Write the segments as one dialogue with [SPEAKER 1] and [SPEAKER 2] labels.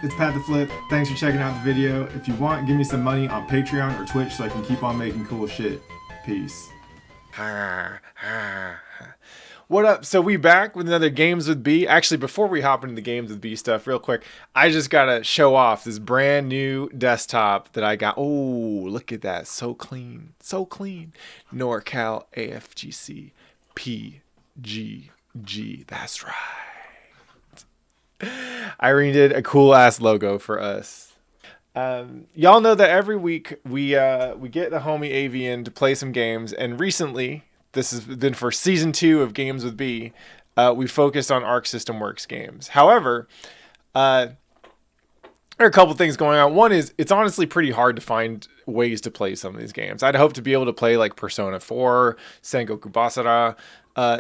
[SPEAKER 1] it's Pat the Flip. Thanks for checking out the video. If you want, give me some money on Patreon or Twitch so I can keep on making cool shit. Peace.
[SPEAKER 2] What up? So we back with another Games with Bee. Actually, before we hop into the Games with Bee stuff real quick, I just gotta show off this brand new desktop that I got. Oh, look at that. So clean. So clean. NorCal AFGC PGG. That's right. Irene did a cool ass logo for us. Y'all know that every week we get the homie Aevee in to play some games, and recently, this has been for season 2 of Games with Bee, we focused on Arc System Works games. However, there are a couple things going on. One is it's honestly pretty hard to find ways to play some of these games. I'd hope to be able to play like Persona 4, Sengoku Basara.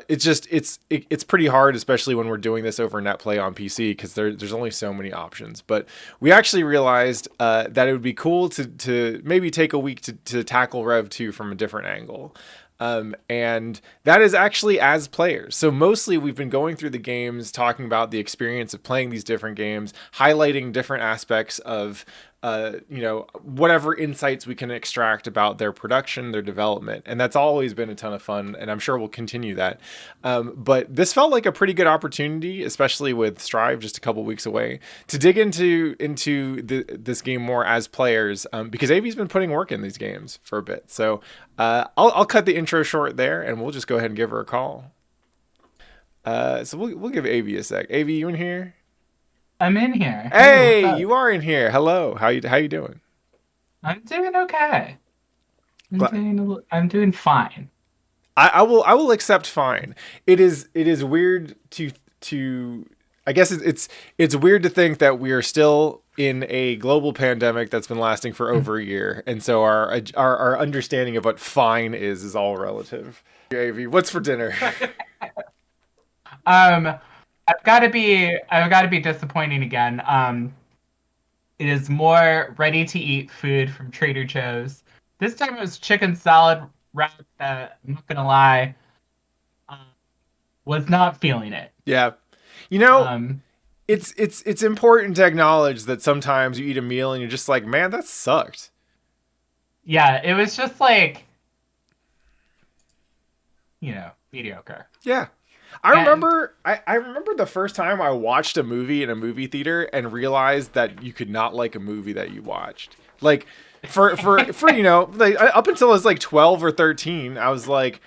[SPEAKER 2] It's pretty hard, especially when we're doing this over net play on PC, because there's only so many options. But we actually realized that it would be cool to maybe take a week to tackle Rev 2 from a different angle. And that is actually as players. So mostly we've been going through the games, talking about the experience of playing these different games, highlighting different aspects of whatever insights we can extract about their production, their development. And that's always been a ton of fun, and I'm sure we'll continue that. But this felt like a pretty good opportunity, especially with Strive just a couple weeks away, to dig into this game more as players, because Avee's been putting work in these games for a bit. So I'll cut the intro short there, and we'll just go ahead and give her a call. So we'll give Aevee a sec. Aevee, you in here?
[SPEAKER 3] I'm in here.
[SPEAKER 2] Hey, you are in here. Hello. How you doing?
[SPEAKER 3] I'm doing okay. I'm doing fine.
[SPEAKER 2] I will accept fine. It is weird to I guess it's weird to think that we are still in a global pandemic that's been lasting for over a year, and so our understanding of what fine is all relative. Aevee, what's for dinner?
[SPEAKER 3] I've got to be disappointing again. It is more ready-to-eat food from Trader Joe's. This time it was chicken salad wrap that, I'm not gonna lie, was not feeling it.
[SPEAKER 2] Yeah, it's important to acknowledge that sometimes you eat a meal and you're just like, man, that sucked.
[SPEAKER 3] Yeah, it was just like, mediocre.
[SPEAKER 2] Yeah. I remember the first time I watched a movie in a movie theater and realized that you could not like a movie that you watched. Like for like up until I was like 12 or 13, I was like,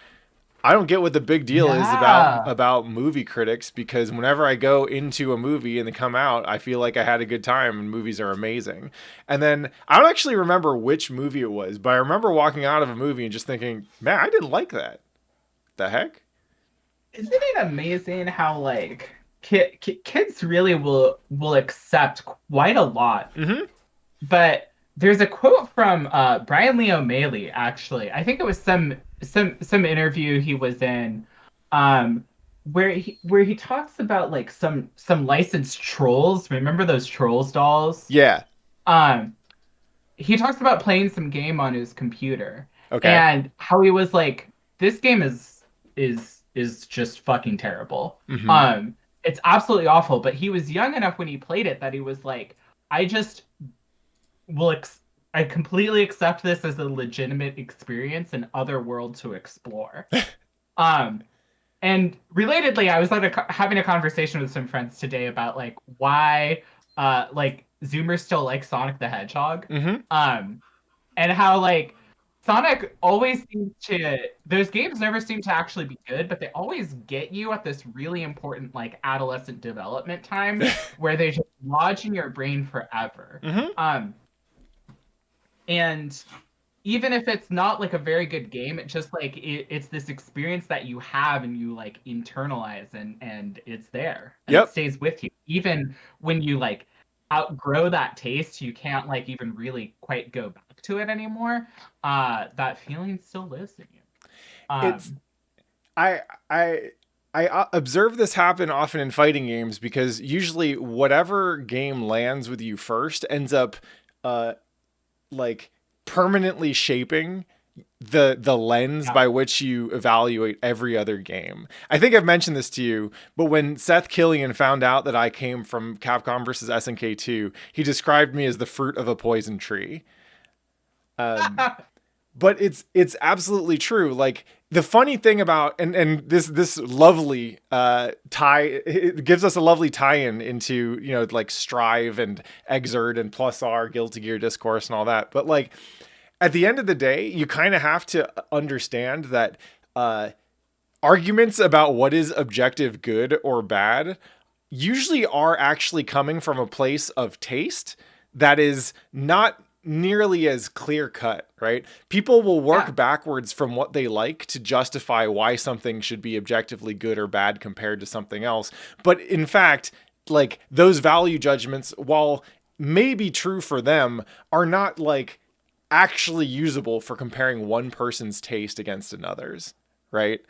[SPEAKER 2] I don't get what the big deal is about movie critics, because whenever I go into a movie and they come out, I feel like I had a good time, and movies are amazing. And then I don't actually remember which movie it was, but I remember walking out of a movie and just thinking, man, I didn't like that. The heck?
[SPEAKER 3] Isn't it amazing how like kids really will accept quite a lot?
[SPEAKER 2] Mm-hmm.
[SPEAKER 3] But there's a quote from Brian Lee O'Malley, actually. I think it was some interview he was in, where he talks about like some licensed trolls. Remember those Trolls dolls?
[SPEAKER 2] Yeah.
[SPEAKER 3] He talks about playing some game on his computer.
[SPEAKER 2] Okay.
[SPEAKER 3] And how he was like, this game is just fucking terrible.
[SPEAKER 2] Mm-hmm.
[SPEAKER 3] It's absolutely awful. But he was young enough when he played it that he was like, I completely accept this as a legitimate experience, and other world to explore. And relatedly, I was having a conversation with some friends today about like why like Zoomers still like Sonic the Hedgehog.
[SPEAKER 2] Mm-hmm.
[SPEAKER 3] And how like Sonic always seems to, those games never seem to actually be good, but they always get you at this really important like adolescent development time where they just lodge in your brain forever.
[SPEAKER 2] Mm-hmm.
[SPEAKER 3] And even if it's not like a very good game, it's just like it's this experience that you have and you like internalize, and it's there. And
[SPEAKER 2] Yep.
[SPEAKER 3] It stays with you. Even when you like outgrow that taste, you can't like even really quite go back to it anymore. That feeling still lives in you.
[SPEAKER 2] I observe this happen often in fighting games, because usually whatever game lands with you first ends up like permanently shaping the lens by which you evaluate every other game. I think I've mentioned this to you, but when Seth Killian found out that I came from Capcom versus SNK 2, he described me as the fruit of a poison tree. But it's absolutely true. Like, the funny thing about, and this lovely it gives us a lovely tie-in into, you know, like Strive and Exert and Plus R, Guilty Gear Discourse and all that. But like, at the end of the day, you kind of have to understand that arguments about what is objective good or bad usually are actually coming from a place of taste that is not nearly as clear cut, right? People will work backwards from what they like to justify why something should be objectively good or bad compared to something else. But in fact, like, those value judgments, while maybe true for them, are not like actually usable for comparing one person's taste against another's, right?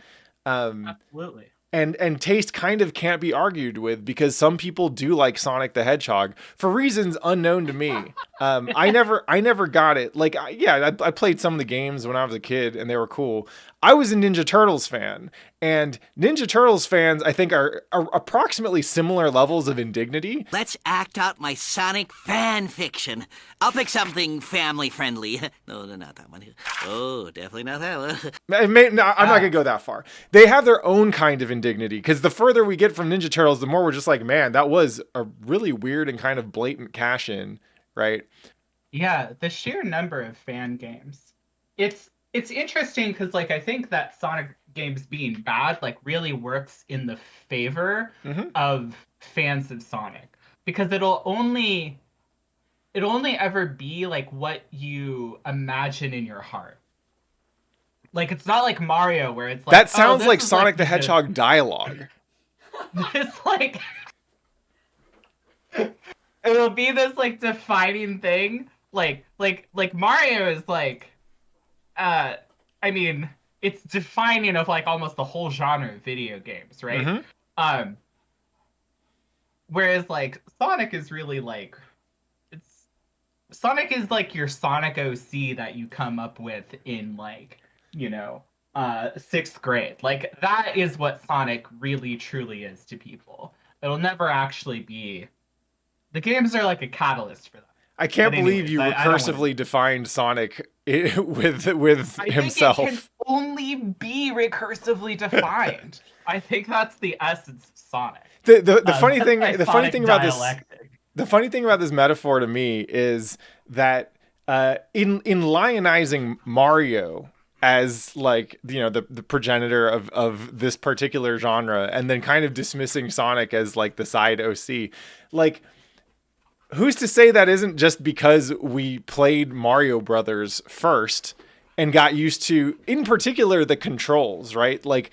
[SPEAKER 3] Absolutely.
[SPEAKER 2] And taste kind of can't be argued with, because some people do like Sonic the Hedgehog for reasons unknown to me. I never got it. Like, I played some of the games when I was a kid and they were cool. I was a Ninja Turtles fan, and Ninja Turtles fans, I think, are approximately similar levels of indignity.
[SPEAKER 4] Let's act out my Sonic fan fiction. I'll pick something family friendly. No, not that one. Oh, definitely not that one.
[SPEAKER 2] I'm not going to go that far. They have their own kind of indignity, because the further we get from Ninja Turtles, the more we're just like, man, that was a really weird and kind of blatant cash in, right?
[SPEAKER 3] Yeah, the sheer number of fan games. It's interesting because, like, I think that Sonic games being bad, like, really works in the favor of fans of Sonic, because it'll only ever be like what you imagine in your heart. Like, it's not like Mario where it's like,
[SPEAKER 2] that sounds like Sonic the Hedgehog dialogue.
[SPEAKER 3] It's like it'll be this like defining thing. Like Mario is like, I mean, it's defining of like almost the whole genre of video games, right? Whereas like Sonic is really like, Sonic is like your Sonic OC that you come up with in, like, you know, 6th grade. Like, that is what Sonic really truly is to people. It'll never actually be. The games are like a catalyst for that.
[SPEAKER 2] I can't believe you recursively defined Sonic with himself.
[SPEAKER 3] I think it can only be recursively defined. I think that's the essence of Sonic.
[SPEAKER 2] The funny thing about this metaphor to me is that in lionizing Mario as, like, you know, the progenitor of this particular genre, and then kind of dismissing Sonic as like the side OC, like, who's to say that isn't just because we played Mario Brothers first and got used to, in particular, the controls, right? Like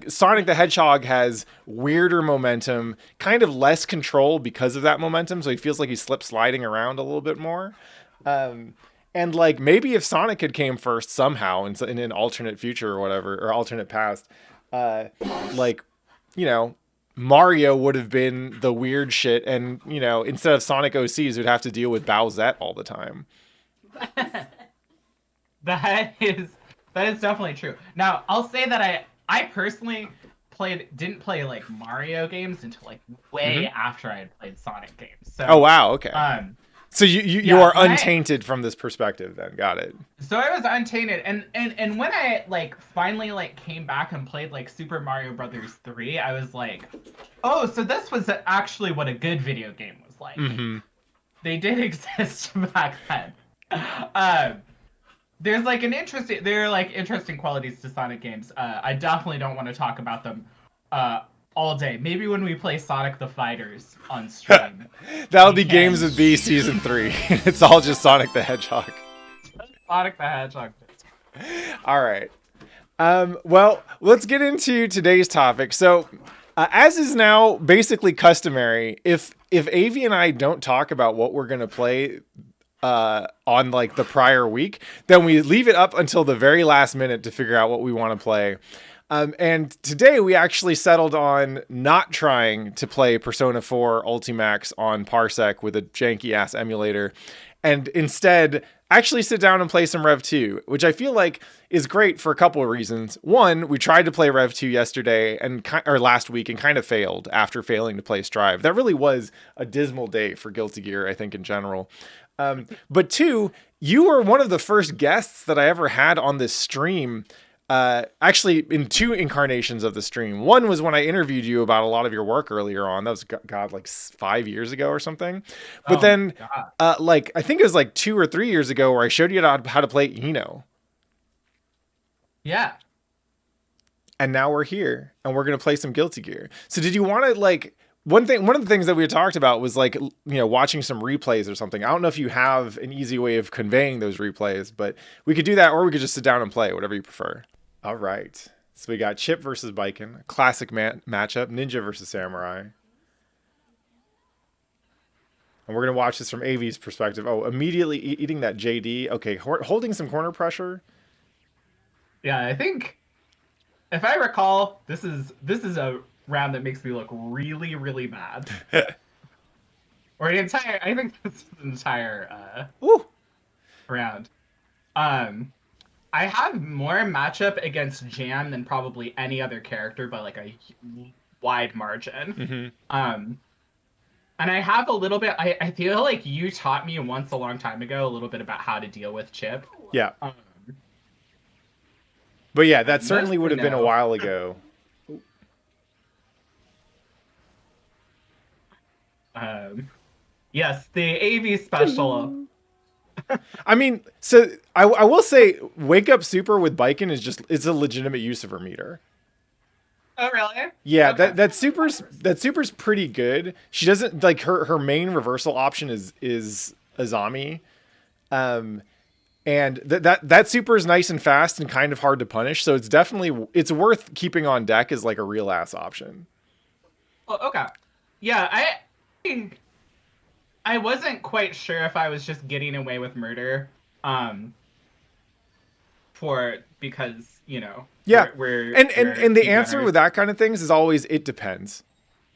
[SPEAKER 2] Sonic the Hedgehog has weirder momentum, kind of less control because of that momentum, so he feels like he's sliding around a little bit more. And like, maybe if Sonic had came first somehow in an alternate future or whatever, or alternate past, like, you know, Mario would have been the weird shit, and, you know, instead of Sonic OCs, would have to deal with Bowsette all the time.
[SPEAKER 3] That is definitely true. Now, I'll say that I personally didn't play like Mario games until like way after I had played Sonic games. So,
[SPEAKER 2] oh wow, okay. So you are untainted from this perspective then. Got it.
[SPEAKER 3] So I was untainted, and when I like finally like came back and played like Super Mario Brothers 3, I was like, oh, so this was actually what a good video game was like. They did exist back then. There are interesting qualities to Sonic games. I definitely don't want to talk about them all day. Maybe when we play Sonic the Fighters on stream.
[SPEAKER 2] That'll be Games with B Season 3. It's all just Sonic the Hedgehog.
[SPEAKER 3] Sonic the Hedgehog.
[SPEAKER 2] All right. Well, let's get into today's topic. So, as is now basically customary, if Aevee and I don't talk about what we're going to play on like the prior week, then we leave it up until the very last minute to figure out what we want to play. And today we actually settled on not trying to play Persona 4 Ultimax on Parsec with a janky ass emulator, and instead actually sit down and play some Rev 2, which I feel like is great for a couple of reasons. One, we tried to play Rev 2 yesterday or last week and kind of failed after failing to play Strive. That really was a dismal day for Guilty Gear, I think, in general. But two, you were one of the first guests that I ever had on this stream. Actually, in 2 incarnations of the stream. One was when I interviewed you about a lot of your work earlier on. That was, God, like 5 years ago or something. But then, like, I think it was like 2 or 3 years ago where I showed you how to play Eno.
[SPEAKER 3] Yeah.
[SPEAKER 2] And now we're here, and we're going to play some Guilty Gear. So did you want to, like... One of the things that we had talked about was, like, you know, watching some replays or something. I don't know if you have an easy way of conveying those replays, but we could do that, or we could just sit down and play, whatever you prefer. All right. So we got Chip versus Baiken, a classic matchup, Ninja versus Samurai. And we're going to watch this from Aevee's perspective. Oh, immediately eating that JD. Okay, holding some corner pressure.
[SPEAKER 3] Yeah, I think, if I recall, this is a round that makes me look really, really bad. Or I think this is an entire round. I have more matchup against Jan than probably any other character by like a wide margin. And I have a little bit, I feel like you taught me once a long time ago a little bit about how to deal with Chip.
[SPEAKER 2] Yeah. But yeah, that certainly would have been a while ago.
[SPEAKER 3] Yes, the Aevee special.
[SPEAKER 2] I mean, so I will say Wake Up Super with Baiken it's a legitimate use of her meter.
[SPEAKER 3] Oh really?
[SPEAKER 2] Yeah,
[SPEAKER 3] okay.
[SPEAKER 2] that super's pretty good. She doesn't like her main reversal option is Azami. And that super is nice and fast and kind of hard to punish, so it's worth keeping on deck as like a real ass option.
[SPEAKER 3] Oh, okay. Yeah, I think I wasn't quite sure if I was just getting away with murder, because you know.
[SPEAKER 2] Yeah, and the answer with that kind of things is always it depends,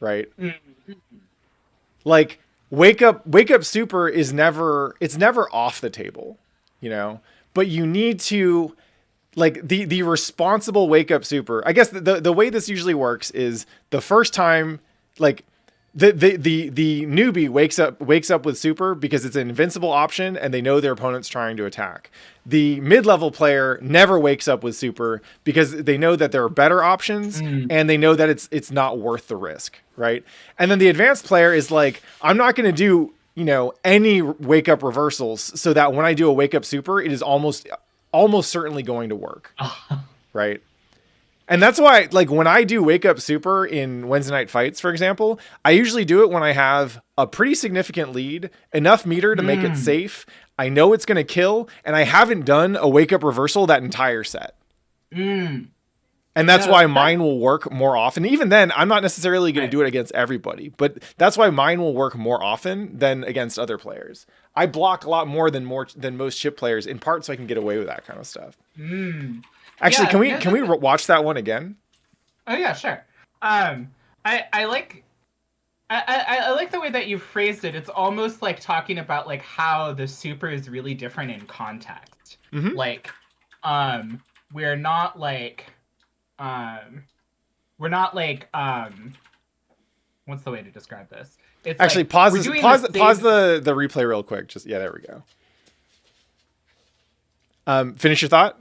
[SPEAKER 2] right?
[SPEAKER 3] Mm-hmm.
[SPEAKER 2] Like wake up super is never off the table, you know. But you need to like the responsible wake up super. I guess the way this usually works is the first time like. The newbie wakes up with super because it's an invincible option and they know their opponent's trying to attack. The mid-level player never wakes up with super because they know that there are better options and they know that it's not worth the risk, right? And then the advanced player is like, I'm not going to do, you know, any wake up reversals so that when I do a wake up super, it is almost certainly going to work, right? And that's why, like, when I do Wake Up Super in Wednesday Night Fights, for example, I usually do it when I have a pretty significant lead, enough meter to make it safe. I know it's going to kill, and I haven't done a Wake Up reversal that entire set. And that's why mine will work more often. Even then, I'm not necessarily going to do it against everybody, but that's why mine will work more often than against other players. I block a lot more than most chip players, in part so I can get away with that kind of stuff. Actually, can we watch that one again?
[SPEAKER 3] Oh yeah, sure. I like the way that you phrased it. It's almost like talking about like how the super is really different in context. Like, we're not like what's the way to describe this? It's
[SPEAKER 2] actually
[SPEAKER 3] like,
[SPEAKER 2] pause the replay real quick. Just there we go. Finish your thought.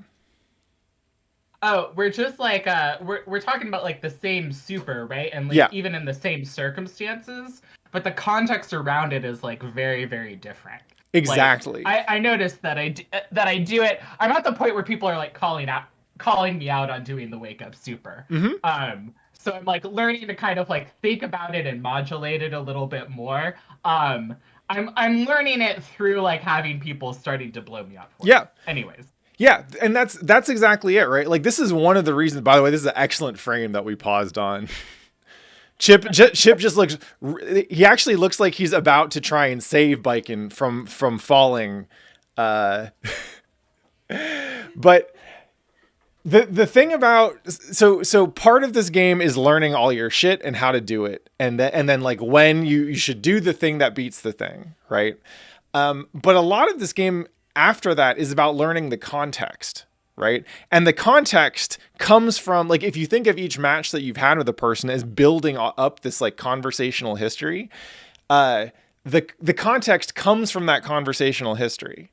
[SPEAKER 3] Oh, we're just like we're talking about like the same super, right? And like even in the same circumstances, but the context around it is like very, very different.
[SPEAKER 2] Exactly.
[SPEAKER 3] Like, I noticed that I do it. I'm at the point where people are like calling me out on doing the wake up super. So I'm like learning to kind of like think about it and modulate it a little bit more. I'm learning it through like having people starting to blow me up for it. Anyways.
[SPEAKER 2] Yeah, and that's exactly it, right? Like, this is one of the reasons, by the way, this is an excellent frame that we paused on. Chip just looks, he actually looks like he's about to try and save Baiken from falling. But the thing about, so part of this game is learning all your shit and how to do it. And then like when you should do the thing that beats the thing, right? But a lot of this game after that is about learning the context, right? And the context comes from, like, if you think of each match that you've had with a person as building up this like conversational history, the context comes from that conversational history.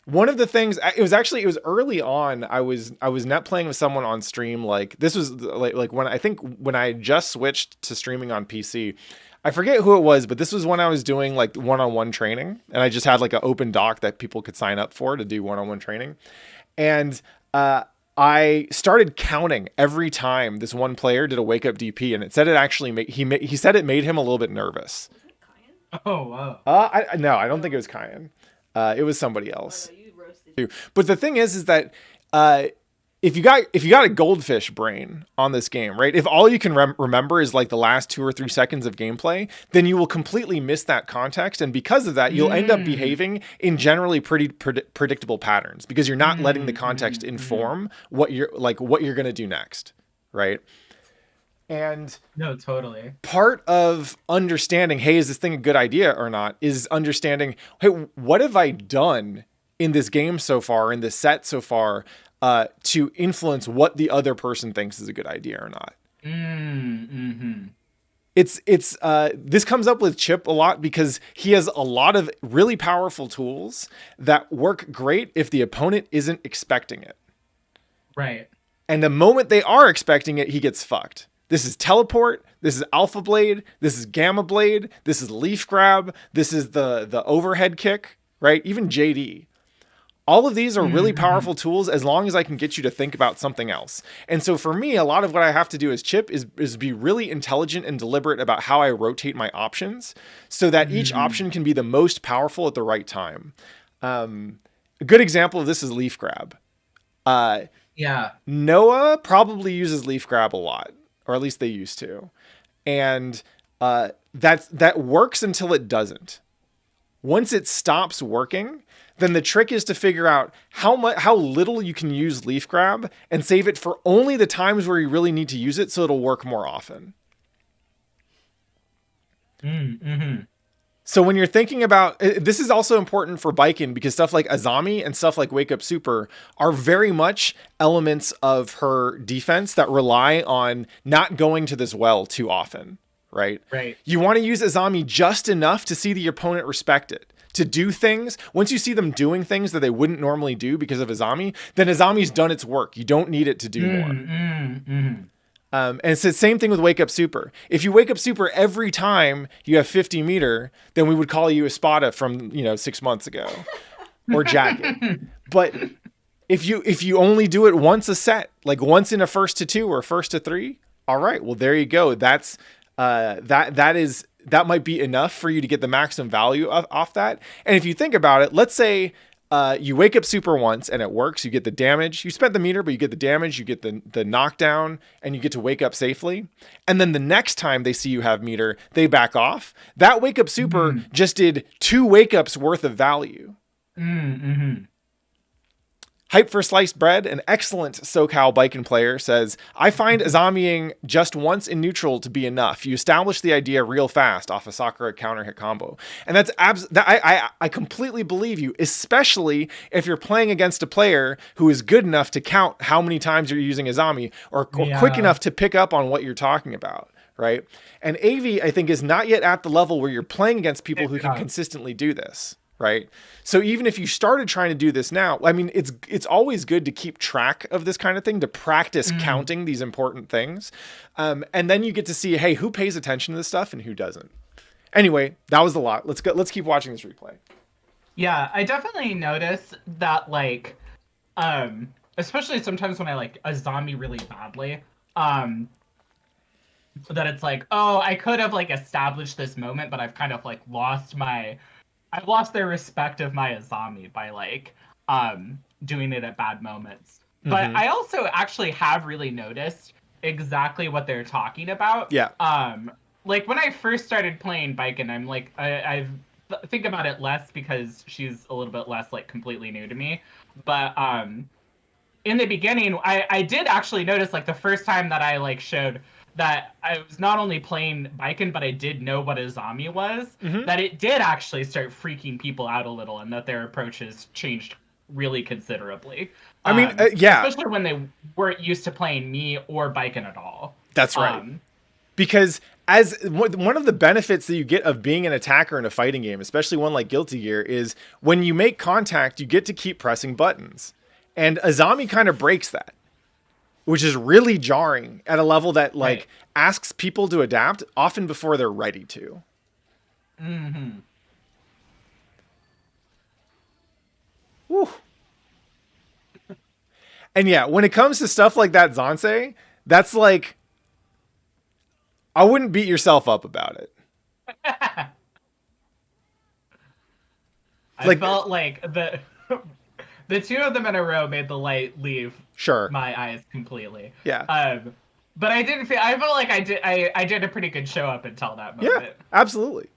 [SPEAKER 2] One of the things, it was early on. I was net playing with someone on stream. Like, this was like when I just switched to streaming on PC. I forget who it was, but this was when I was doing like one-on-one training, and I just had like an open doc that people could sign up for to do one-on-one training. And I started counting every time this one player did a wake up DP, and it said it actually he said it made him a little bit nervous.
[SPEAKER 3] Oh wow.
[SPEAKER 2] No, I don't think it was Kyan. It was somebody else. Oh, no, you roasted. But the thing is that if you got a goldfish brain on this game, right? If all you can remember is like the last 2 or 3 seconds of gameplay, then you will completely miss that context, and because of that, you'll end up behaving in generally pretty predictable patterns because you're not letting the context inform what you're going to do next, right? And
[SPEAKER 3] no, totally.
[SPEAKER 2] Part of understanding, hey, is this thing a good idea or not, is understanding, hey, what have I done in this game so far, in this set so far, to influence what the other person thinks is a good idea or not. This comes up with Chip a lot because he has a lot of really powerful tools that work great if the opponent isn't expecting it.
[SPEAKER 3] Right.
[SPEAKER 2] And the moment they are expecting it, he gets fucked. This is teleport. This is alpha blade. This is gamma blade. This is leaf grab. This is the overhead kick, right? Even JD. All of these are really powerful tools as long as I can get you to think about something else. And so for me, a lot of what I have to do as Chip is be really intelligent and deliberate about how I rotate my options so that each option can be the most powerful at the right time. A good example of this is leaf grab.
[SPEAKER 3] Yeah.
[SPEAKER 2] Noah probably uses leaf grab a lot, or at least they used to. And that works until it doesn't. Once it stops working, then the trick is to figure out how little you can use leaf grab and save it for only the times where you really need to use it so it'll work more often. So when you're thinking about, this is also important for Baiken because stuff like Azami and stuff like Wake Up Super are very much elements of her defense that rely on not going to this well too often, right?
[SPEAKER 3] Right.
[SPEAKER 2] You want to use Azami just enough to see the opponent respect it. To do things, once you see them doing things that they wouldn't normally do because of Azami, then Azami's done its work. You don't need it to do more. And it's the same thing with Wake Up Super. If you Wake Up Super every time you have 50 meter, then we would call you Espada from 6 months ago, or Jacket. But if you only do it once a set, like once in a first to 2 or first to 3, all right, well there you go. That's that might be enough for you to get the maximum value off that. And if you think about it, let's say you Wake Up Super once and it works. You get the damage. You spent the meter, but you get the damage. You get the knockdown, and you get to wake up safely. And then the next time they see you have meter, they back off. That Wake Up Super just did 2 wake ups worth of value. HypedForSlicedBread, an excellent SoCal Baiken player, says, I find Azamiing just once in neutral to be enough. You establish the idea real fast off a Sakura counter hit combo. And that's I completely believe you, especially if you're playing against a player who is good enough to count how many times you're using Azami or quick enough to pick up on what you're talking about, right? And Aevee, I think, is not yet at the level where you're playing against people who can consistently do this. Right. So even if you started trying to do this now, I mean, it's always good to keep track of this kind of thing, to practice counting these important things. And then you get to see, hey, who pays attention to this stuff and who doesn't. Anyway, that was a lot. Let's go. Let's keep watching this replay.
[SPEAKER 3] Yeah, I definitely notice that, like, especially sometimes when I like Azami really badly, that it's like, oh, I could have like established this moment, but I've kind of like I've lost their respect of my Azami by like doing it at bad moments. But I also actually have really noticed exactly what they're talking about.
[SPEAKER 2] Yeah.
[SPEAKER 3] Like when I first started playing Baiken, I'm like I think about it less because she's a little bit less like completely new to me. But in the beginning, I did actually notice like the first time that I like showed that I was not only playing Baiken, but I did know what a zombie was,
[SPEAKER 2] Mhm.
[SPEAKER 3] that it did actually start freaking people out a little, and that their approaches changed really considerably.
[SPEAKER 2] I mean, yeah,
[SPEAKER 3] Especially when they weren't used to playing me or Baiken at all.
[SPEAKER 2] that's right. Because as one of the benefits that you get of being an attacker in a fighting game, especially one like Guilty Gear, is when you make contact, you get to keep pressing buttons. And a zombie kind of breaks that, which is really jarring at a level that like asks people to adapt often before they're ready to.
[SPEAKER 3] Mm-hmm.
[SPEAKER 2] Whew. And yeah, when it comes to stuff like that Zansei, that's like, I wouldn't beat yourself up about it.
[SPEAKER 3] I felt like the two of them in a row made the light leave my eyes completely.
[SPEAKER 2] Yeah.
[SPEAKER 3] But I didn't feel. I felt like I did a pretty good show up until that moment.
[SPEAKER 2] Yeah, absolutely.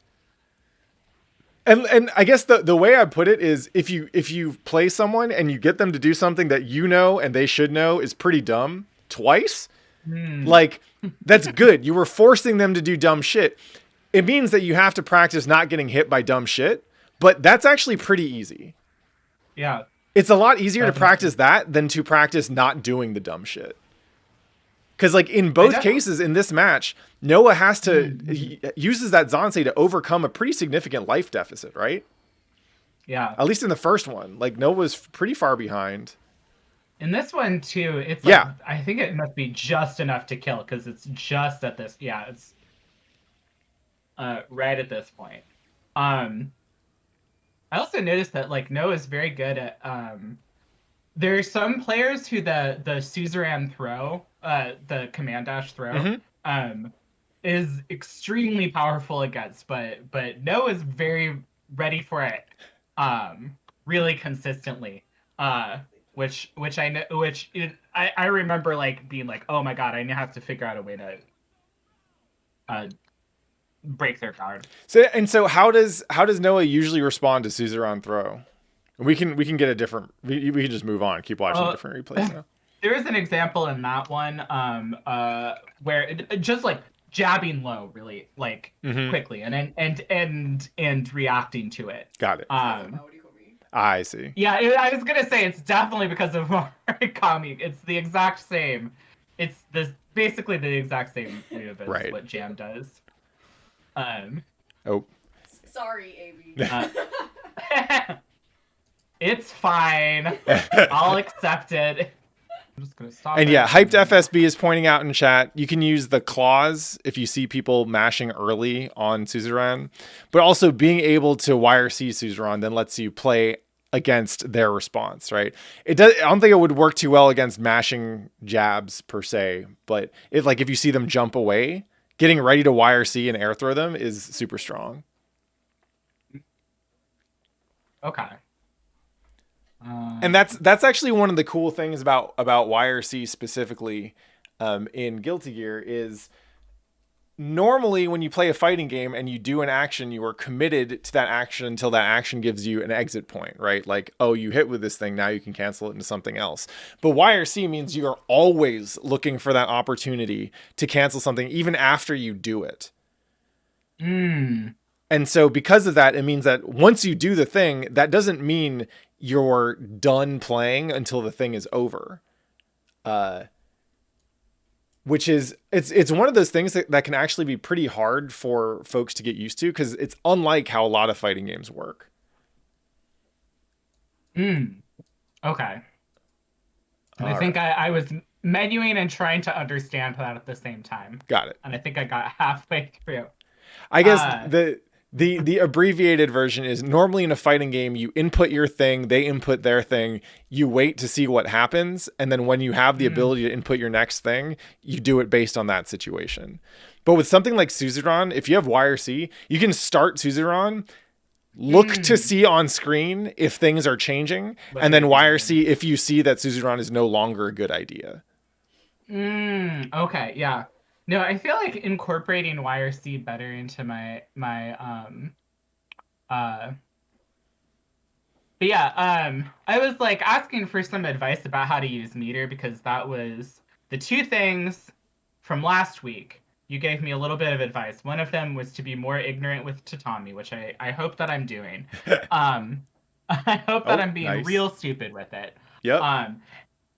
[SPEAKER 2] And I guess the way I put it is if you play someone and you get them to do something that you know and they should know is pretty dumb twice, like that's good. You were forcing them to do dumb shit. It means that you have to practice not getting hit by dumb shit, but that's actually pretty easy.
[SPEAKER 3] Yeah.
[SPEAKER 2] It's a lot easier to practice that than to practice not doing the dumb shit. Because like in both cases in this match, Noah has to uses that Zansei to overcome a pretty significant life deficit, right?
[SPEAKER 3] Yeah.
[SPEAKER 2] At least in the first one, like Noah's pretty far behind.
[SPEAKER 3] In this one too, it's like, I think it must be just enough to kill because it's just at this. Yeah, it's right at this point. I also noticed that like Noah's very good at there are some players who the suzerain throw, the command dash throw, is extremely powerful against, but Noah's very ready for it, really consistently. Which I know, I remember like being like, oh my god, I have to figure out a way to break their guard.
[SPEAKER 2] So how does Noah usually respond to suzerain throw? We can get a different. We can just move on. Keep watching different replays now.
[SPEAKER 3] There is an example in that one, where it just like jabbing low, really like quickly, and reacting to it.
[SPEAKER 2] Got it. I see.
[SPEAKER 3] Yeah, I was gonna say it's definitely because of Origami. It's the exact same. It's basically the exact same move as what Jam does.
[SPEAKER 2] Oh.
[SPEAKER 5] Sorry, Aevee.
[SPEAKER 3] It's fine. I'll accept it. I'm just gonna stop.
[SPEAKER 2] And yeah, HypedFSB is pointing out in chat, you can use the claws if you see people mashing early on Suzerain, but also being able to YRC Suzerain then lets you play against their response, right? I don't think it would work too well against mashing jabs per se, but if you see them jump away, getting ready to YRC and air throw them is super strong.
[SPEAKER 3] Okay.
[SPEAKER 2] And that's actually one of the cool things about YRC specifically in Guilty Gear is normally when you play a fighting game and you do an action, you are committed to that action until that action gives you an exit point, right? Like, oh, you hit with this thing, now you can cancel it into something else. But YRC means you are always looking for that opportunity to cancel something even after you do it. And so because of that, it means that once you do the thing, that doesn't mean you're done playing until the thing is over. Which is, it's one of those things that can actually be pretty hard for folks to get used to because it's unlike how a lot of fighting games work.
[SPEAKER 3] Okay. And I think I was menuing and trying to understand that at the same time.
[SPEAKER 2] Got it.
[SPEAKER 3] And I think I got halfway through.
[SPEAKER 2] I guess the abbreviated version is normally in a fighting game, you input your thing, they input their thing, you wait to see what happens, and then when you have the ability to input your next thing, you do it based on that situation. But with something like Suzerain, if you have YRC, you can start Suzerain, look to see on screen if things are changing, and then YRC if you see that Suzerain is no longer a good idea.
[SPEAKER 3] Okay, yeah. No, I feel like incorporating YRC better into but yeah, I was like asking for some advice about how to use meter because that was the two things from last week, you gave me a little bit of advice. One of them was to be more ignorant with tatami, which I hope that I'm doing. I hope that I'm being
[SPEAKER 2] nice.
[SPEAKER 3] real stupid with it.
[SPEAKER 2] Yep.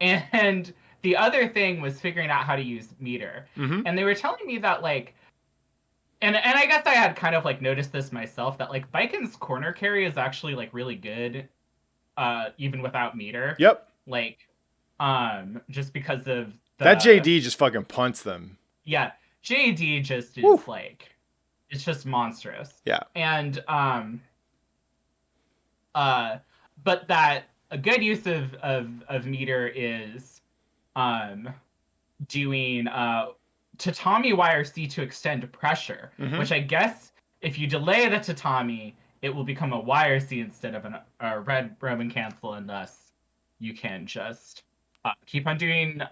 [SPEAKER 3] And the other thing was figuring out how to use meter.
[SPEAKER 2] Mm-hmm.
[SPEAKER 3] And they were telling me that, like, and I guess I had kind of, like, noticed this myself, that, like, Baiken's corner carry is actually, like, really good, even without meter.
[SPEAKER 2] Yep.
[SPEAKER 3] Like, just because of
[SPEAKER 2] that JD just fucking punts them.
[SPEAKER 3] Yeah, JD just is,
[SPEAKER 2] Woo.
[SPEAKER 3] like, it's just monstrous.
[SPEAKER 2] Yeah.
[SPEAKER 3] And, but that a good use of meter is doing tatami wire C to extend pressure, which I guess if you delay the tatami, it will become a wire C instead of a red Roman cancel, and thus you can just keep on doing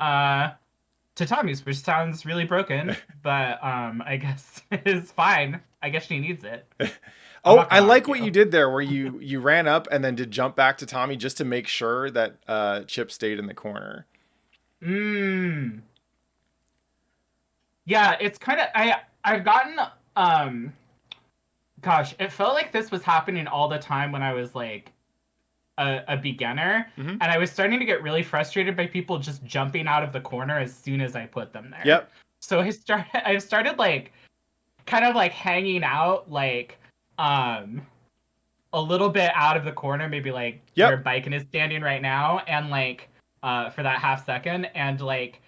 [SPEAKER 3] tatamis, which sounds really broken, but I guess it's fine. I guess she needs it.
[SPEAKER 2] Oh, I like what you did there, where you ran up and then did jump back to Tommy just to make sure that Chip stayed in the corner.
[SPEAKER 3] Yeah, it's kind of I've gotten gosh, it felt like this was happening all the time when I was like a beginner, and I was starting to get really frustrated by people just jumping out of the corner as soon as I put them there.
[SPEAKER 2] Yep.
[SPEAKER 3] So I started like kind of like hanging out like a little bit out of the corner, maybe like where Baiken is standing right now, and like for that half second, and like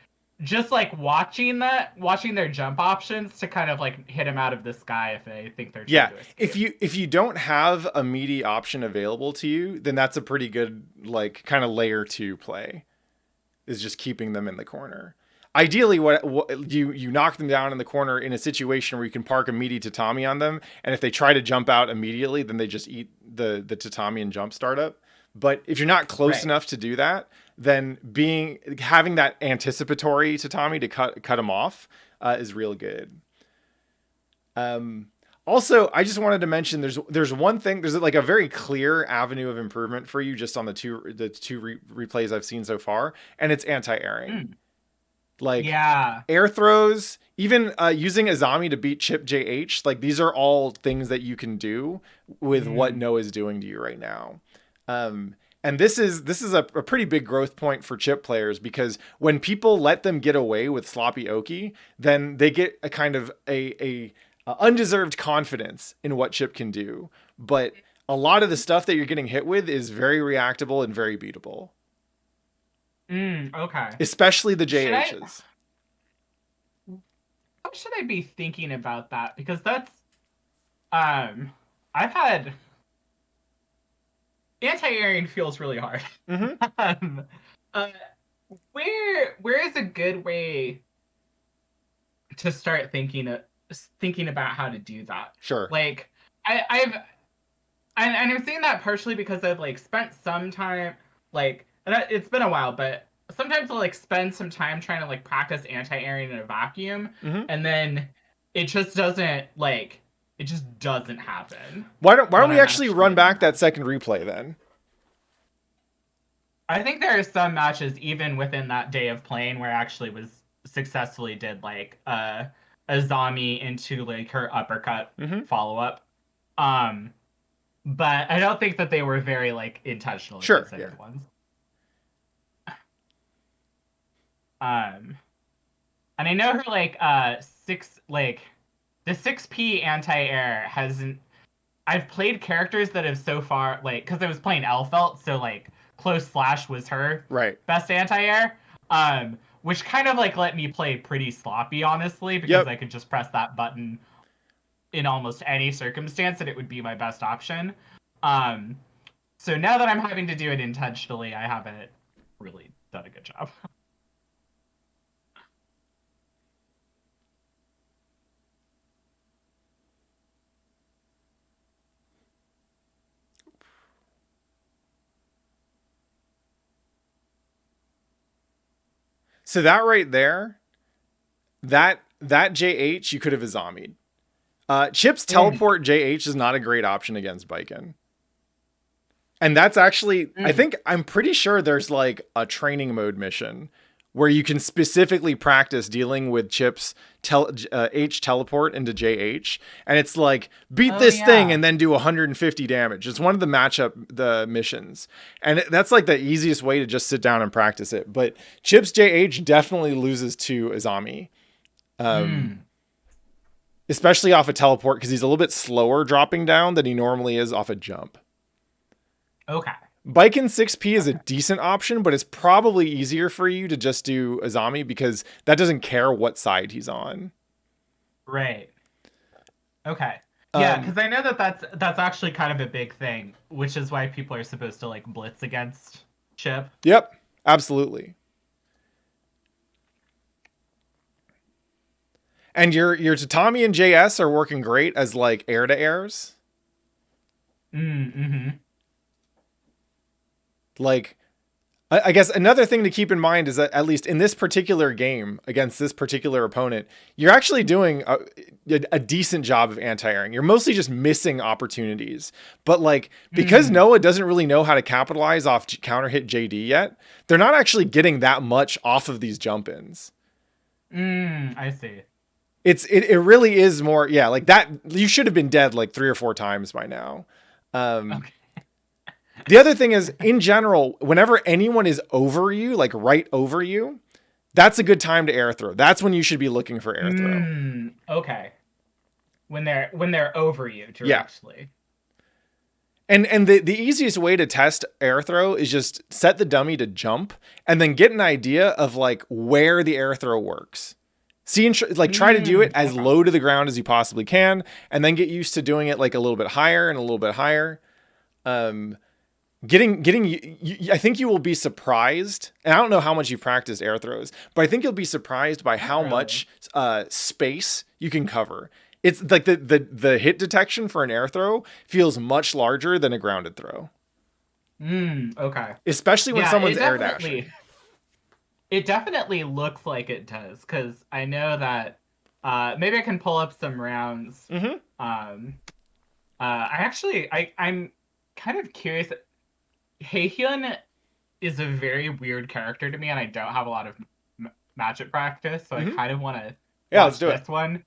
[SPEAKER 3] just like watching their jump options to kind of like hit him out of the sky if they think they're trying to escape.
[SPEAKER 2] If you don't have a meaty option available to you, then that's a pretty good like kind of layer 2 play, is just keeping them in the corner. Ideally, what you knock them down in the corner in a situation where you can park a meaty tatami on them, and if they try to jump out immediately, then they just eat the tatami and jump startup. But if you're not close enough to do that, then having that anticipatory tatami to cut them off is real good. Also, I just wanted to mention there's one thing, there's like a very clear avenue of improvement for you just on the two replays I've seen so far, and it's anti-airing. Like air throws, even using Azami to beat Chip JH, like these are all things that you can do with what Noah is doing to you right now. And this is a pretty big growth point for Chip players, because when people let them get away with sloppy Oki, then they get a kind of a undeserved confidence in what Chip can do. But a lot of the stuff that you're getting hit with is very reactable and very beatable.
[SPEAKER 3] Okay.
[SPEAKER 2] Especially the JHs.
[SPEAKER 3] How should I be thinking about that? Because that's I've had anti-airing feels really hard. Where is a good way to start thinking about how to do that?
[SPEAKER 2] Sure.
[SPEAKER 3] Like I'm saying that partially because I've like spent some time like, and it's been a while, but sometimes I'll like spend some time trying to like practice anti-airing in a vacuum, and then it just doesn't happen.
[SPEAKER 2] Why don't we actually run back that second replay then?
[SPEAKER 3] I think there are some matches even within that day of playing where I actually successfully did like a Zami into like her uppercut follow-up. But I don't think that they were very like intentionally considered ones. And I know her like the 6P anti-air hasn't. I've played characters that have so far like, because I was playing Elfelt, so like close slash was her best anti-air. Which kind of like let me play pretty sloppy, honestly, because I could just press that button in almost any circumstance and it would be my best option. So now that I'm having to do it intentionally, I haven't really done a good job.
[SPEAKER 2] So that right there, that JH you could have Azami'd. Chip's teleport JH is not a great option against Baiken. And that's actually, I'm pretty sure there's like a training mode mission where you can specifically practice dealing with Chip's H teleport into JH, and it's like beat this thing and then do 150 damage. It's one of the missions, and that's like the easiest way to just sit down and practice it. But Chip's JH definitely loses to Azami, especially off a teleport, because he's a little bit slower dropping down than he normally is off a jump.
[SPEAKER 3] Okay.
[SPEAKER 2] Baiken 6P is a decent option, but it's probably easier for you to just do Azami because that doesn't care what side he's on.
[SPEAKER 3] Right. Okay. Yeah, because I know that's actually kind of a big thing, which is why people are supposed to like blitz against Chip.
[SPEAKER 2] Yep, absolutely. And your Tatami and JS are working great as like air to airs.
[SPEAKER 3] Mm-hmm.
[SPEAKER 2] Like, I guess another thing to keep in mind is that at least in this particular game against this particular opponent, you're actually doing a decent job of anti-airing. You're mostly just missing opportunities. But like, because Noah doesn't really know how to capitalize off counter hit JD yet, they're not actually getting that much off of these jump-ins.
[SPEAKER 3] I see.
[SPEAKER 2] It really is more, yeah, like that. You should have been dead like 3 or 4 times by now. Okay. The other thing is, in general, whenever anyone is over you, like right over you, that's a good time to air throw. That's when you should be looking for air throw.
[SPEAKER 3] Okay. When they're over you directly.
[SPEAKER 2] Yeah. And the easiest way to test air throw is just set the dummy to jump and then get an idea of like where the air throw works. See, like try to do it as low to the ground as you possibly can, and then get used to doing it like a little bit higher and a little bit higher. I think you will be surprised, and I don't know how much you've practiced air throws, but I think you'll be surprised by how much space you can cover. It's like the hit detection for an air throw feels much larger than a grounded throw.
[SPEAKER 3] Okay.
[SPEAKER 2] Especially when someone's air dashing.
[SPEAKER 3] It definitely looks like it does, because I know that maybe I can pull up some rounds. I'm kind of curious. Heihyun is a very weird character to me, and I don't have a lot of magic practice, so I kind of want to watch this one.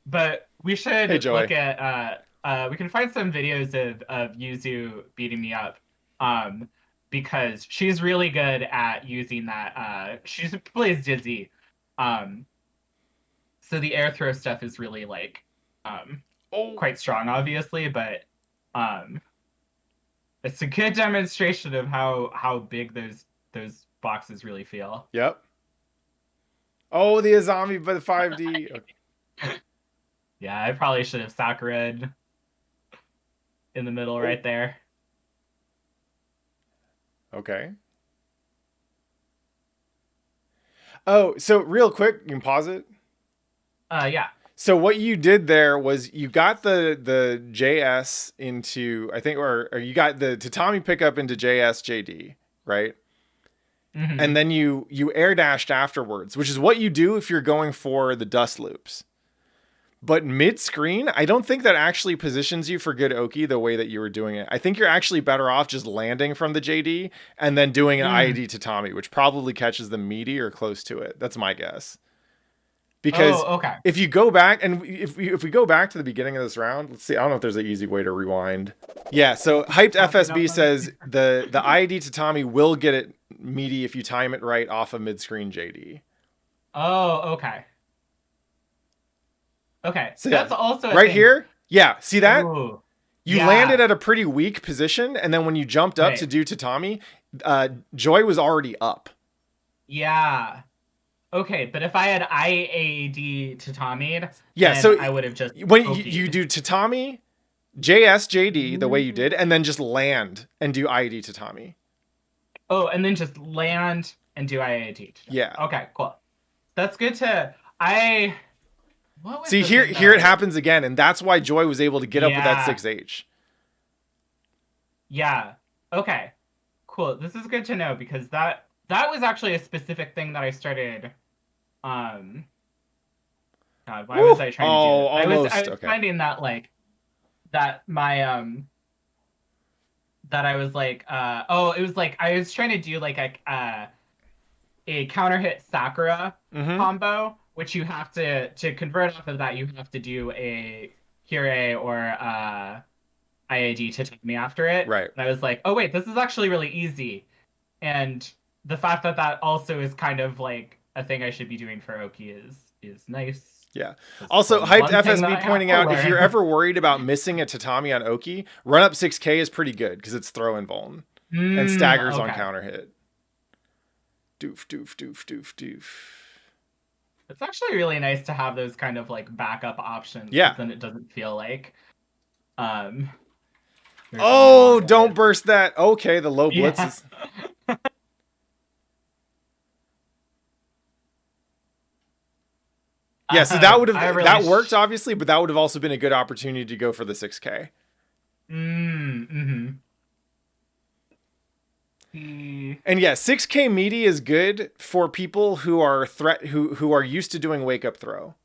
[SPEAKER 3] But we should look at we can find some videos of Yuzu beating me up, because she's really good at using that. She plays Dizzy, so the air throw stuff is really like quite strong, obviously, but it's a good demonstration of how big those boxes really feel.
[SPEAKER 2] Yep. Oh, the Azami by the 5D. Okay.
[SPEAKER 3] Yeah, I probably should have Sakura'd in the middle right there.
[SPEAKER 2] Okay. Oh, so real quick, you can pause it?
[SPEAKER 3] Yeah.
[SPEAKER 2] So what you did there was you got the JS into, I think, or you got the Tatami pickup into JS JD, right? And then you air dashed afterwards, which is what you do if you're going for the dust loops. But mid-screen, I don't think that actually positions you for good Oki the way that you were doing it. I think you're actually better off just landing from the JD and then doing an IED Tatami, which probably catches them meaty or close to it. That's my guess. Because if you go back, and if we go back to the beginning of this round, let's see, I don't know if there's an easy way to rewind. Yeah, so HypedFSB says the IED Tatami will get it meaty if you time it right off a mid-screen JD.
[SPEAKER 3] Oh, okay. Okay,
[SPEAKER 2] so
[SPEAKER 3] that's also a
[SPEAKER 2] right
[SPEAKER 3] thing.
[SPEAKER 2] Here. Yeah, see that?
[SPEAKER 3] Ooh.
[SPEAKER 2] You landed at a pretty weak position, and then when you jumped up to do Tatami, Joy was already up.
[SPEAKER 3] Yeah. Okay, but if I had IAD Tatami,
[SPEAKER 2] yeah, so
[SPEAKER 3] I would have just
[SPEAKER 2] when you do Tatami, JSJD the way you did, and then just land and do IAD Tatami.
[SPEAKER 3] Oh, and then just land and do IAD.
[SPEAKER 2] Yeah.
[SPEAKER 3] Okay, cool. That's good to
[SPEAKER 2] see here it happens again, and that's why Joy was able to get up with that 6H.
[SPEAKER 3] Yeah. Okay. Cool. This is good to know, because that was actually a specific thing that I started. God, why was I trying to do that?
[SPEAKER 2] Almost.
[SPEAKER 3] I was finding that like that my that I was like it was like I was trying to do like a a counter hit Sakura
[SPEAKER 2] Mm-hmm.
[SPEAKER 3] combo, which you have to convert off of that. You have to do a Kyrie or IAD to take me after it.
[SPEAKER 2] Right.
[SPEAKER 3] And I was like, oh wait, this is actually really easy. And the fact that that also is kind of like a thing I should be doing for Oki is nice.
[SPEAKER 2] Yeah.
[SPEAKER 3] That's
[SPEAKER 2] Also,
[SPEAKER 3] one
[SPEAKER 2] Hyped
[SPEAKER 3] thing that I
[SPEAKER 2] FSB
[SPEAKER 3] have
[SPEAKER 2] pointing
[SPEAKER 3] to
[SPEAKER 2] out, if you're
[SPEAKER 3] learn.
[SPEAKER 2] ever worried about missing a tatami on Oki, run up 6k is pretty good because it's throw and vuln and staggers on
[SPEAKER 3] Okay.
[SPEAKER 2] counter hit. Doof, doof, doof, doof, doof.
[SPEAKER 3] It's actually really nice to have those kind of like backup options.
[SPEAKER 2] Yeah.
[SPEAKER 3] Then it doesn't feel like there's
[SPEAKER 2] Oh,
[SPEAKER 3] only
[SPEAKER 2] don't
[SPEAKER 3] one.
[SPEAKER 2] burst that. Okay, the low blitz
[SPEAKER 3] Yeah.
[SPEAKER 2] is... Yeah, so that would
[SPEAKER 3] I
[SPEAKER 2] have
[SPEAKER 3] really
[SPEAKER 2] that worked obviously, but that would have also been a good opportunity to go for the 6k.
[SPEAKER 3] Mm-hmm.
[SPEAKER 2] And yeah, 6k meaty is good for people who are who are used to doing wake up throw.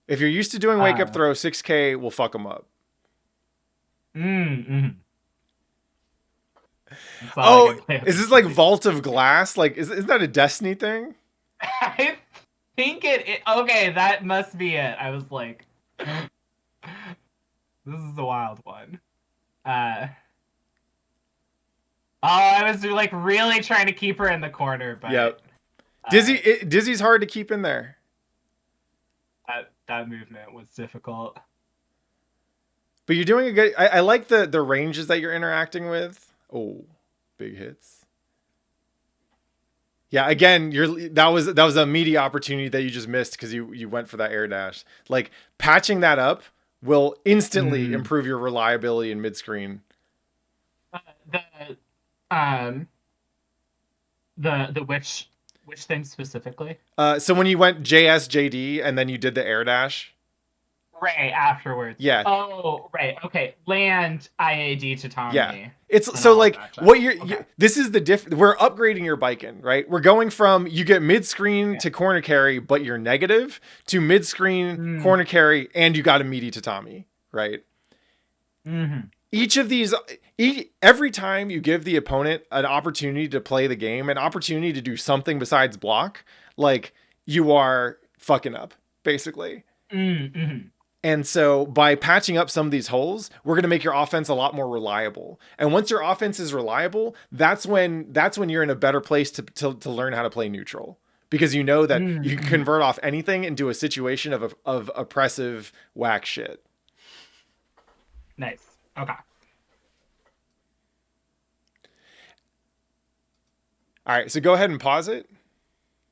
[SPEAKER 2] If you're used to doing wake up throw, 6k will fuck them up.
[SPEAKER 3] Mm-hmm.
[SPEAKER 2] Oh, is this like Vault of Glass? Like, isn't that a Destiny thing?
[SPEAKER 3] I think okay, that must be it. I was like, this is a wild one. I was like really trying to keep her in the corner, but
[SPEAKER 2] Yep. Dizzy's hard to keep in there.
[SPEAKER 3] that movement was difficult.
[SPEAKER 2] But you're doing a good. I like the ranges that you're interacting with. Oh, big hits. Yeah, again, that was a meaty opportunity that you just missed because you went for that air dash. Like patching that up will instantly improve your reliability in mid screen.
[SPEAKER 3] The which thing specifically?
[SPEAKER 2] So when you went JSJD and then you did the air dash.
[SPEAKER 3] Right afterwards.
[SPEAKER 2] Yeah.
[SPEAKER 3] Oh, right. Okay. Land IAD to Tommy.
[SPEAKER 2] Yeah. It's so like what this is the we're upgrading your Baiken, right? We're going from you get mid screen to corner carry, but you're negative to mid screen corner carry, and you got a meaty tatami, right?
[SPEAKER 3] Mm-hmm.
[SPEAKER 2] Each of these, every time you give the opponent an opportunity to play the game, an opportunity to do something besides block, like you are fucking up, basically.
[SPEAKER 3] Mm-hmm.
[SPEAKER 2] And so by patching up some of these holes, we're going to make your offense a lot more reliable. And once your offense is reliable, that's when you're in a better place to learn how to play neutral, because you know that you can convert off anything into a situation of oppressive whack shit.
[SPEAKER 3] Nice. Okay.
[SPEAKER 2] All right, so go ahead and pause it.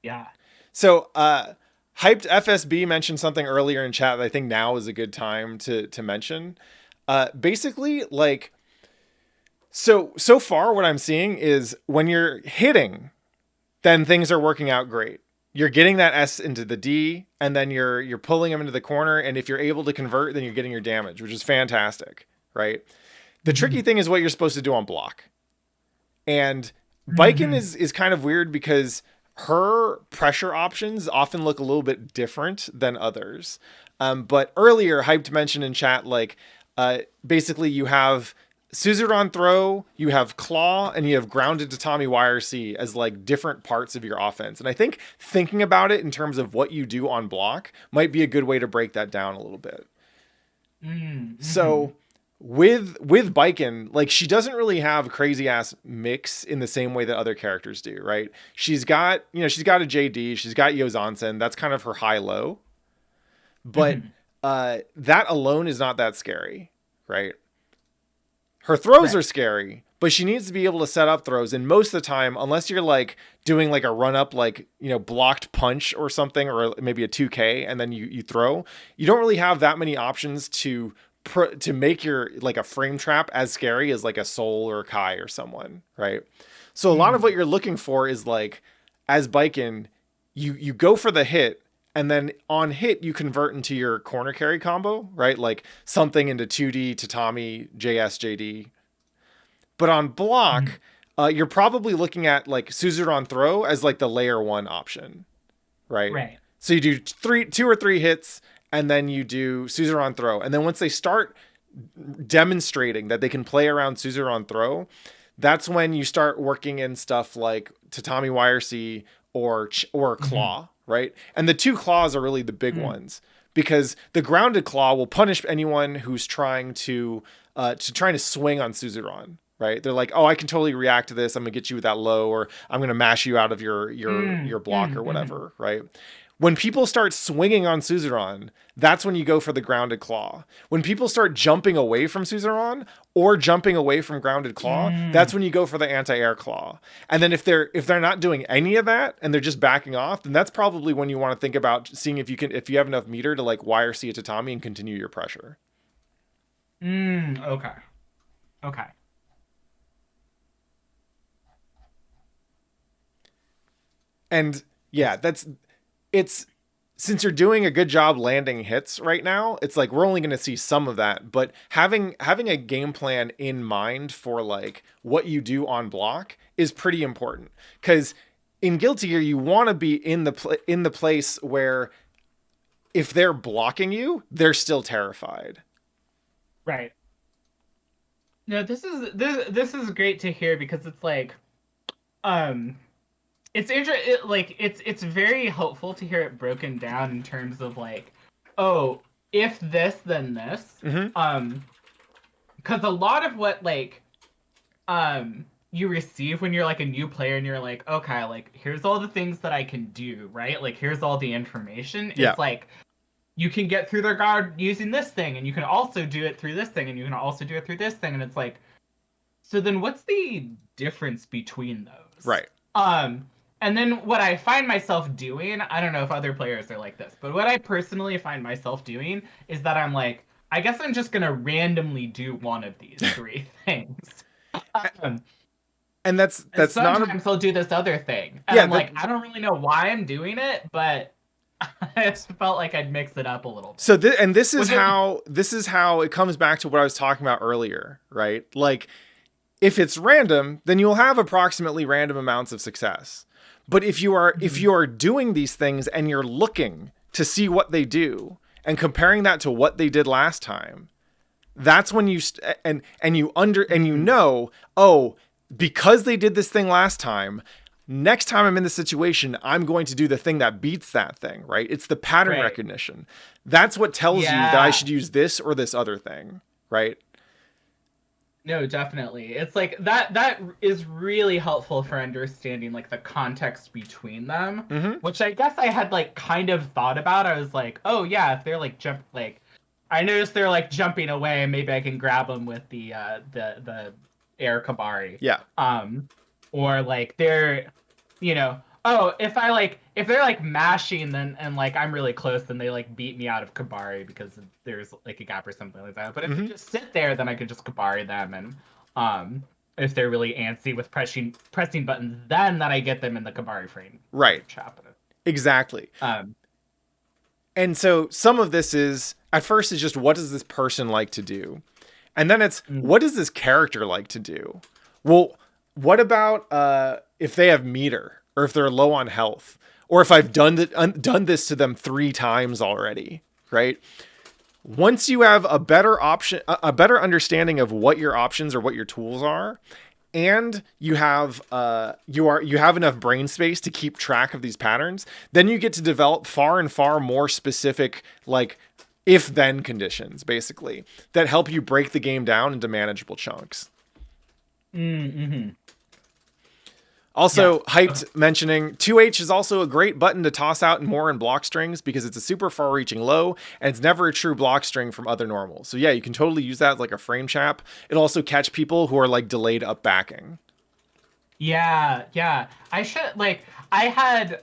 [SPEAKER 3] Yeah.
[SPEAKER 2] So, Hyped FSB mentioned something earlier in chat that I think now is a good time to mention. Basically, like, so far what I'm seeing is when you're hitting, then things are working out great. You're getting that S into the D, and then you're pulling them into the corner, and if you're able to convert, then you're getting your damage, which is fantastic, right? The tricky thing is what you're supposed to do on block. And Baiken is kind of weird because her pressure options often look a little bit different than others. But earlier, Hyped mentioned in chat, like, basically you have Suzerain Throw, you have Claw, and you have Grounded Tatami YRC as like different parts of your offense. And I think thinking about it in terms of what you do on block might be a good way to break that down a little bit. So with Baiken, like, she doesn't really have a crazy ass mix in the same way that other characters do, right? She's got a JD, she's got Yozansen, that's kind of her high low. But that alone is not that scary, right? Her throws are scary, but she needs to be able to set up throws, and most of the time, unless you're like doing like a run up, like, you know, blocked punch or something, or maybe a 2K and then you throw, you don't really have that many options to make your like a frame trap as scary as like a Soul or a Kai or someone, right? So a lot of what you're looking for is like, as Baiken, you go for the hit, and then on hit you convert into your corner carry combo, right? Like something into 2D Tatami JSJD. But on block, you're probably looking at like Suzerain Throw as like the layer 1 option, right?
[SPEAKER 3] Right.
[SPEAKER 2] So you do 2 or 3 hits, and then you do Suzerain Throw. And then once they start demonstrating that they can play around Suzerain Throw, that's when you start working in stuff like Tatami YRC or claw, right? And the 2 claws are really the big ones, because the grounded claw will punish anyone who's trying to swing on Suzerain, right? They're like, oh, I can totally react to this. I'm gonna get you with that low, or I'm gonna mash you out of your block or whatever, right? When people start swinging on Suzerain, that's when you go for the grounded claw. When people start jumping away from Suzerain or jumping away from grounded claw, that's when you go for the anti-air claw. And then if they're not doing any of that and they're just backing off, then that's probably when you want to think about seeing if you have enough meter to like YRC a tatami and continue your pressure.
[SPEAKER 3] Okay.
[SPEAKER 2] And yeah, it's since you're doing a good job landing hits right now, it's like we're only going to see some of that, but having a game plan in mind for like what you do on block is pretty important, because in Guilty Gear you want to be in the place where if they're blocking you, they're still terrified.
[SPEAKER 3] Right. No, this is great to hear, because it's like it's it's very helpful to hear it broken down in terms of like, oh, if this, then this. Because a lot of what like you receive when you're like a new player and you're like, okay, like here's all the things that I can do, right? Like here's all the information.
[SPEAKER 2] Yeah.
[SPEAKER 3] It's like you can get through their guard using this thing, and you can also do it through this thing, and you can also do it through this thing, and it's like, so then what's the difference between those?
[SPEAKER 2] Right.
[SPEAKER 3] And then what I find myself doing, I don't know if other players are like this, but what I personally find myself doing is that I'm like, I guess I'm just going to randomly do one of these 3 things.
[SPEAKER 2] And that's
[SPEAKER 3] sometimes I'll do this other thing. And I'm like, I don't really know why I'm doing it, but I just felt like I'd mix it up a little bit.
[SPEAKER 2] So this is how it comes back to what I was talking about earlier, right? Like if it's random, then you'll have approximately random amounts of success. But if you are doing these things and you're looking to see what they do and comparing that to what they did last time, that's when you know, oh, because they did this thing last time, next time I'm in the situation, I'm going to do the thing that beats that thing, right? It's the pattern recognition. That's what tells you that I should use this or this other thing, right?
[SPEAKER 3] No, definitely. It's like that is really helpful for understanding like the context between them, which I guess I had like kind of thought about. I was like, oh yeah, if they're like I noticed they're like jumping away, maybe I can grab them with the air kabari.
[SPEAKER 2] Yeah.
[SPEAKER 3] Or like they're, if they're like mashing and like I'm really close, then they like beat me out of kabari because there's like a gap or something like that. But if they just sit there, then I can just kabari them, and if they're really antsy with pressing buttons, then I get them in the kabari frame.
[SPEAKER 2] Right. Exactly. And so some of this is at first is just what does this person like to do, and then it's what does this character like to do. Well, what about if they have meter, or if they're low on health, or if I've done this to them 3 times already, right? Once you have a better understanding of what your options or what your tools are, and you have enough brain space to keep track of these patterns, then you get to develop far and far more specific, like if-then conditions, basically, that help you break the game down into manageable chunks. Also, Hyped mentioning 2H is also a great button to toss out more in block strings because it's a super far-reaching low and it's never a true block string from other normals. So yeah, you can totally use that as like a frame trap. It'll also catch people who are like delayed up backing.
[SPEAKER 3] Yeah. I had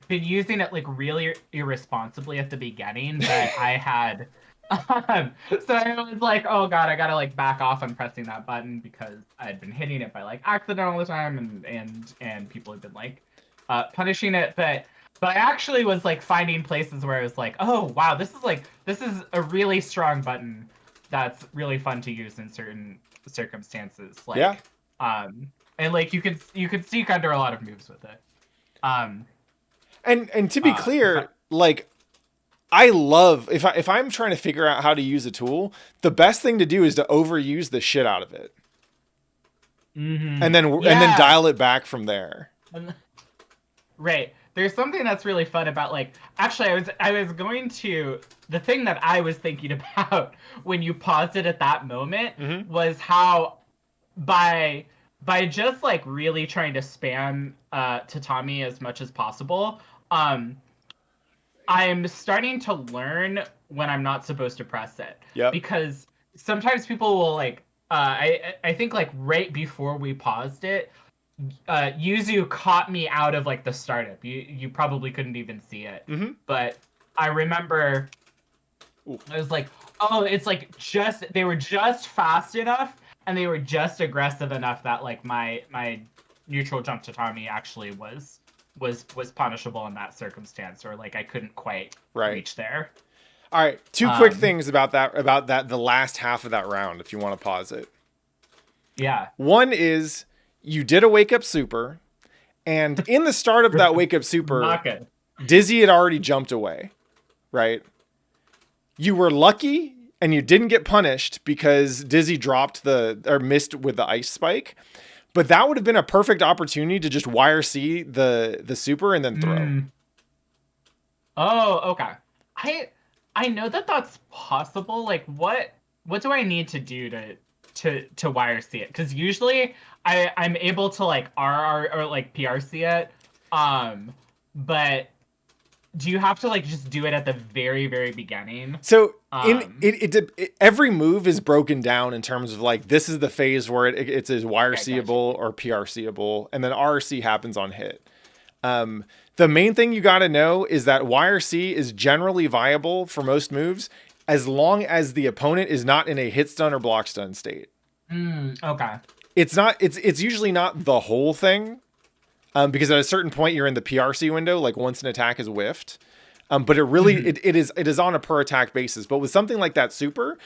[SPEAKER 3] been using it like really irresponsibly at the beginning, but I had so I was like, oh god, I gotta like back off on pressing that button because I had been hitting it by like accident all the time, and people had been like punishing it, but I actually was like finding places where I was like, oh wow, this is a really strong button that's really fun to use in certain circumstances, like and like you could sneak under a lot of moves with it.
[SPEAKER 2] And to be clear, like I love if I'm trying to figure out how to use a tool, the best thing to do is to overuse the shit out of it, and then dial it back from there.
[SPEAKER 3] Right. There's something that's really fun about like actually I was going to the thing that I was thinking about when you paused it at that moment was how by just like really trying to spam Tatami as much as possible, I'm starting to learn when I'm not supposed to press it.
[SPEAKER 2] Yep.
[SPEAKER 3] Because sometimes people will like I think like right before we paused it, Yuzu caught me out of like the startup. You probably couldn't even see it. But I remember I was like, oh, it's like just they were just fast enough and they were just aggressive enough that like my neutral jump tatami actually was punishable in that circumstance, or like I couldn't quite reach there.
[SPEAKER 2] All right, two quick things about that the last half of that round if you want to pause it.
[SPEAKER 3] Yeah.
[SPEAKER 2] One is you did a wake up super, and in the start of that wake up super, Dizzy had already jumped away, right? You were lucky and you didn't get punished because Dizzy missed with the ice spike. But that would have been a perfect opportunity to just YRC the super and then throw.
[SPEAKER 3] Oh, okay. I know that that's possible. Like, what do I need to do to YRC it? Because usually I'm able to like RR or like PRC it. But do you have to like just do it at the very, very beginning?
[SPEAKER 2] So every move is broken down in terms of like, this is the phase where it's YRCable or PRCable, and then RRC happens on hit. The main thing you got to know is that YRC is generally viable for most moves as long as the opponent is not in a hit stun or block stun state.
[SPEAKER 3] Okay.
[SPEAKER 2] It's usually not the whole thing. Because at a certain point you're in the PRC window, like once an attack is whiffed. But it really, it is on a per attack basis. But with something like that super,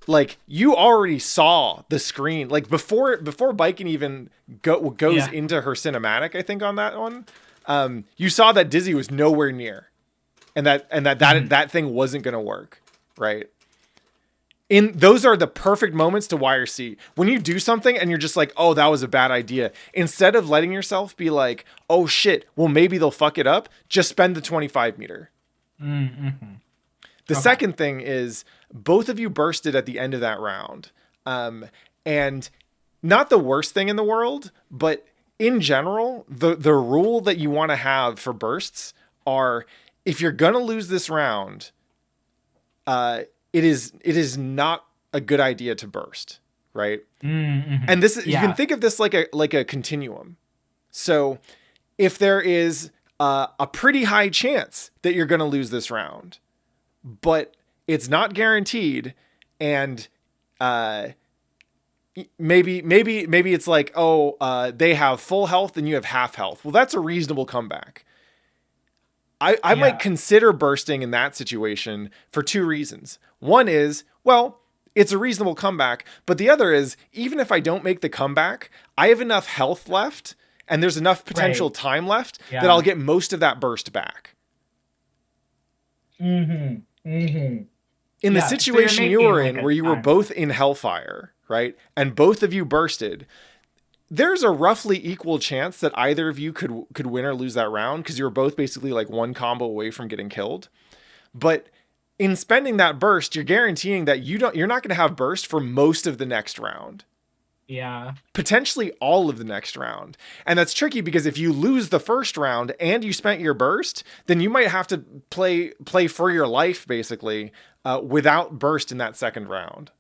[SPEAKER 2] like you already saw the screen, like before Baiken even goes into her cinematic, I think on that one, you saw that Dizzy was nowhere near, and that thing wasn't going to work. Right. Those are the perfect moments to YRC. When you do something and you're just like, oh, that was a bad idea. Instead of letting yourself be like, oh shit, well maybe they'll fuck it up, just spend the 25 meter. The second thing is both of you bursted at the end of that round. And not the worst thing in the world, but in general, the rule that you want to have for bursts are, if you're going to lose this round, it is not a good idea to burst, right? And this is, you can think of this like a continuum. So if there is a pretty high chance that you're going to lose this round, but it's not guaranteed, and maybe it's like, they have full health and you have half health. Well, that's a reasonable comeback. I might consider bursting in that situation for two reasons. One is, well, it's a reasonable comeback. But the other is, even if I don't make the comeback, I have enough health left and there's enough potential time left that I'll get most of that burst back. In the situation you were in, where you were both in Hellfire, right? And both of you bursted, there's a roughly equal chance that either of you could win or lose that round, because you were both basically like one combo away from getting killed. But in spending that burst, you're guaranteeing that you're not going to have burst for most of the next round.
[SPEAKER 3] Yeah.
[SPEAKER 2] Potentially all of the next round. And that's tricky because if you lose the first round and you spent your burst, then you might have to play for your life, basically, without burst in that second round.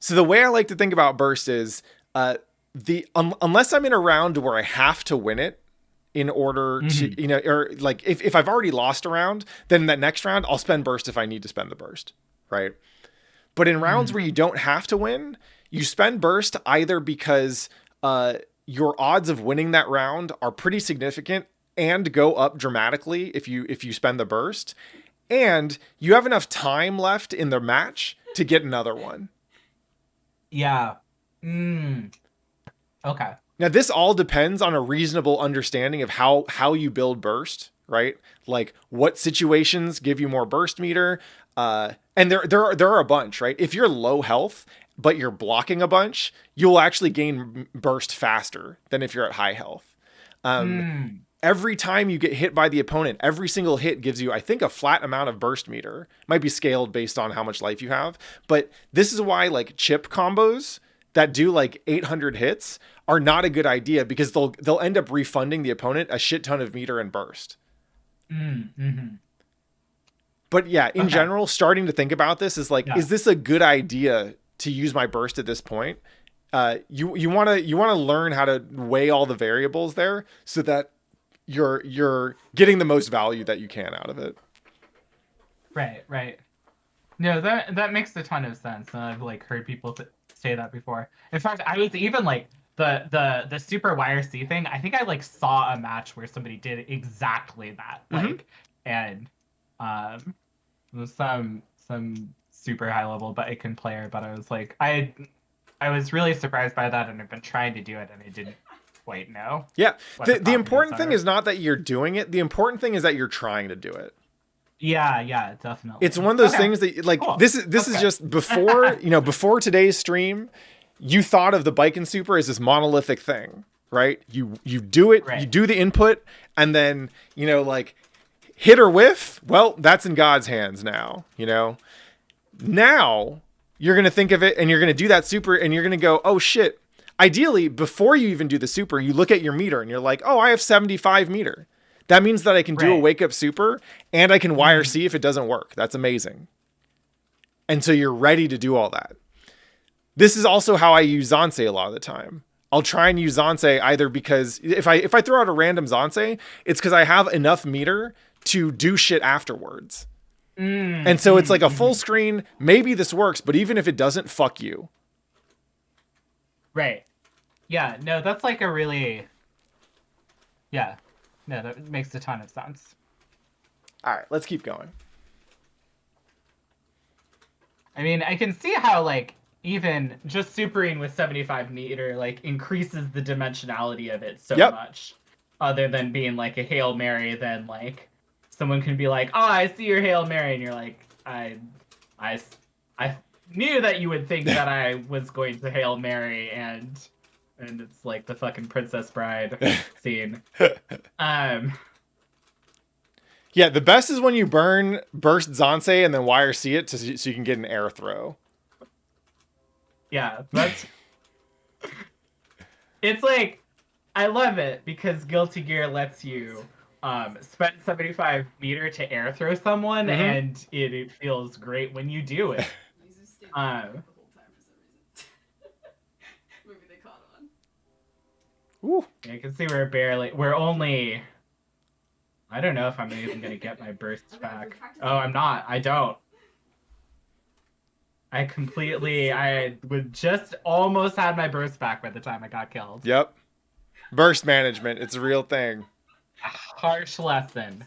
[SPEAKER 2] So the way I like to think about burst is, unless I'm in a round where I have to win it in order to, or like if I've already lost a round, then that next round I'll spend burst if I need to spend the burst, right? But in rounds where you don't have to win, you spend burst either because your odds of winning that round are pretty significant and go up dramatically if you spend the burst, and you have enough time left in the match to get another one.
[SPEAKER 3] Yeah. Okay.
[SPEAKER 2] Now, this all depends on a reasonable understanding of how you build burst, right? Like what situations give you more burst meter. And there are a bunch, right? If you're low health, but you're blocking a bunch, you'll actually gain burst faster than if you're at high health. Every time you get hit by the opponent, every single hit gives you, I think, a flat amount of burst meter. Might be scaled based on how much life you have. But this is why like chip combos that do like 800 hits are not a good idea, because they'll end up refunding the opponent a shit ton of meter and burst. But yeah, in general, starting to think about this is like, is this a good idea to use my burst at this point? You want to learn how to weigh all the variables there so that you're getting the most value that you can out of it.
[SPEAKER 3] Right. No, that makes a ton of sense. And I've like heard people say that before. In fact, I was even like the super YRC thing. I think I like saw a match where somebody did exactly that. Like, and it was some super high level Baiken player, but I was like, I was really surprised by that, and I've been trying to do it, and I didn't quite know.
[SPEAKER 2] Yeah, the important thing is not that you're doing it. The important thing is that you're trying to do it.
[SPEAKER 3] Yeah, definitely.
[SPEAKER 2] It's one of those things that like cool. This is just before before today's stream, you thought of the Baiken Super as this monolithic thing, right? You do it, you do the input, and then like hit or whiff. Well, that's in God's hands now. Now you're gonna think of it, and you're gonna do that super, and you're gonna go, oh shit. Ideally, before you even do the super, you look at your meter and you're like, oh, I have 75 meter. That means that I can do a wake up super and I can YRC if it doesn't work. That's amazing. And so you're ready to do all that. This is also how I use Zansei a lot of the time. I'll try and use Zansei either because if I throw out a random Zansei, it's because I have enough meter to do shit afterwards. And so it's like a full screen. Maybe this works, but even if it doesn't, fuck you.
[SPEAKER 3] Right. Yeah, no, that's like a really... Yeah. No, that makes a ton of sense.
[SPEAKER 2] All right, let's keep going.
[SPEAKER 3] I mean, I can see how, like, even just supering with 75 meter, like, increases the dimensionality of it so much. Other than being, like, a Hail Mary, then, like, someone can be like, oh, I see your Hail Mary, and you're like, I knew that you would think that I was going to Hail Mary, and it's like the fucking Princess Bride scene.
[SPEAKER 2] Yeah, the best is when you burst Zansei and then YRC it so you can get an air throw.
[SPEAKER 3] Yeah, that's... It's like, I love it because Guilty Gear lets you spend 75 meter to air throw someone, and it feels great when you do it.
[SPEAKER 5] The whole time for some reason. Maybe they caught on.
[SPEAKER 2] Ooh.
[SPEAKER 3] Yeah, you can see we're only... I don't know if I'm even gonna get my bursts back. Oh, I'm not. I don't. I would just almost had my burst back by the time I got killed.
[SPEAKER 2] Yep. Burst management. It's a real thing.
[SPEAKER 3] A harsh lesson.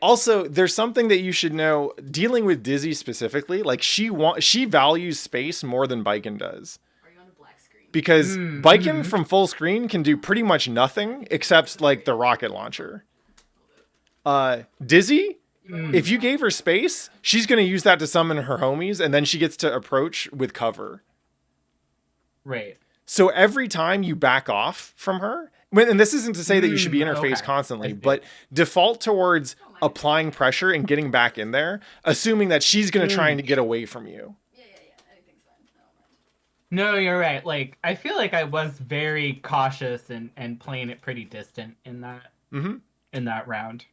[SPEAKER 2] Also, there's something that you should know dealing with Dizzy specifically. Like she values space more than Baiken does.
[SPEAKER 5] Are you on a black screen?
[SPEAKER 2] Because Baiken from full screen can do pretty much nothing except like the rocket launcher. Dizzy, if you gave her space, she's going to use that to summon her homies, and then she gets to approach with cover.
[SPEAKER 3] Right.
[SPEAKER 2] So every time you back off from her, and this isn't to say that you should be in her face constantly, but default towards applying pressure and getting back in there, assuming that she's going to try and get away from you.
[SPEAKER 5] Yeah. Anything's fine. I don't mind.
[SPEAKER 3] No, you're right. Like, I feel like I was very cautious and playing it pretty distant in that in that round.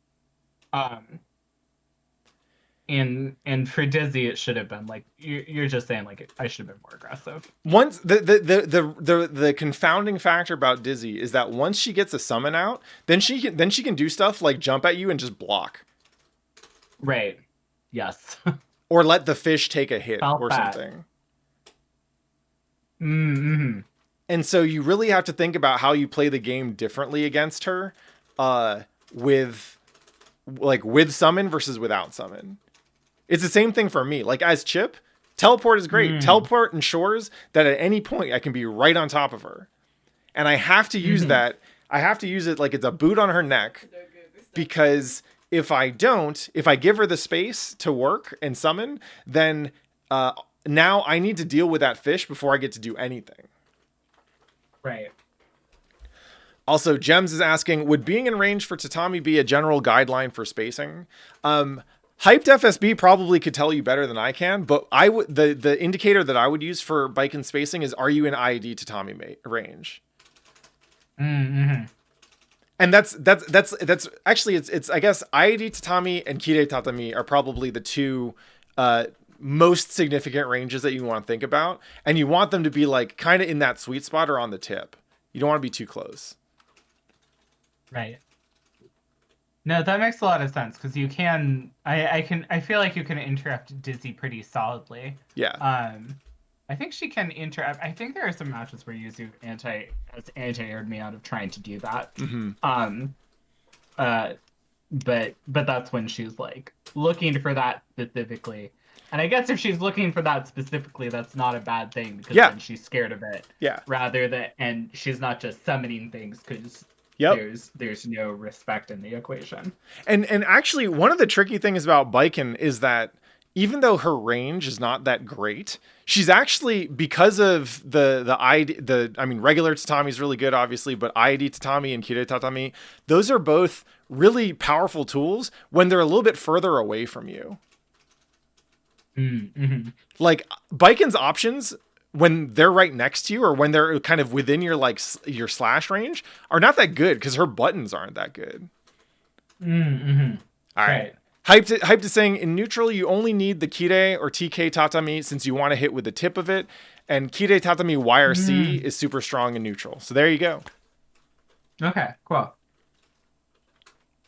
[SPEAKER 3] And for Dizzy, it should have been like you're just saying like I should have been more aggressive.
[SPEAKER 2] Once the confounding factor about Dizzy is that once she gets a summon out, then she can do stuff like jump at you and just block.
[SPEAKER 3] Right. Yes.
[SPEAKER 2] Or let the fish take a hit
[SPEAKER 3] Felt
[SPEAKER 2] or
[SPEAKER 3] that.
[SPEAKER 2] something.
[SPEAKER 3] Mm-hmm.
[SPEAKER 2] And so you really have to think about how you play the game differently against her, with summon versus without summon. It's the same thing for me. Like as Chip, teleport is great. Teleport ensures that at any point I can be right on top of her. And I have to use that. I have to use it like it's a boot on her neck, because if I give her the space to work and summon, then now I need to deal with that fish before I get to do anything.
[SPEAKER 3] Right.
[SPEAKER 2] Also, Gems is asking, would being in range for Tatami be a general guideline for spacing? HypedFSB probably could tell you better than I can, but the indicator that I would use for Baiken spacing is, are you in IED Tatami range?
[SPEAKER 3] Mm-hmm.
[SPEAKER 2] And that's actually it's I guess IED Tatami and Kire Tatami are probably the two most significant ranges that you want to think about, and you want them to be like kind of in that sweet spot or on the tip. You don't want to be too close.
[SPEAKER 3] Right. No, that makes a lot of sense because you can. I feel like you can interrupt Dizzy pretty solidly.
[SPEAKER 2] Yeah.
[SPEAKER 3] I think she can interrupt. I think there are some matches where Yuzu anti-aired me out of trying to do that.
[SPEAKER 2] Mm-hmm.
[SPEAKER 3] But that's when she's like looking for that specifically. And I guess if she's looking for that specifically, that's not a bad thing because then she's scared of it.
[SPEAKER 2] Yeah.
[SPEAKER 3] Rather than, and she's not just summoning things because there's no respect in the equation.
[SPEAKER 2] And actually, one of the tricky things about Baiken is that even though her range is not that great, she's actually, because of regular tatami is really good, obviously, but IED tatami and Kire tatami, those are both really powerful tools when they're a little bit further away from you.
[SPEAKER 3] Mm-hmm.
[SPEAKER 2] Like Baiken's options when they're right next to you or when they're kind of within your your slash range are not that good because her buttons aren't that good.
[SPEAKER 3] Mm-hmm.
[SPEAKER 2] All right. Hyped is saying, in neutral, you only need the Kire or TK Tatami since you want to hit with the tip of it. And Kire Tatami YRC is super strong in neutral. So there you go.
[SPEAKER 3] Okay, cool.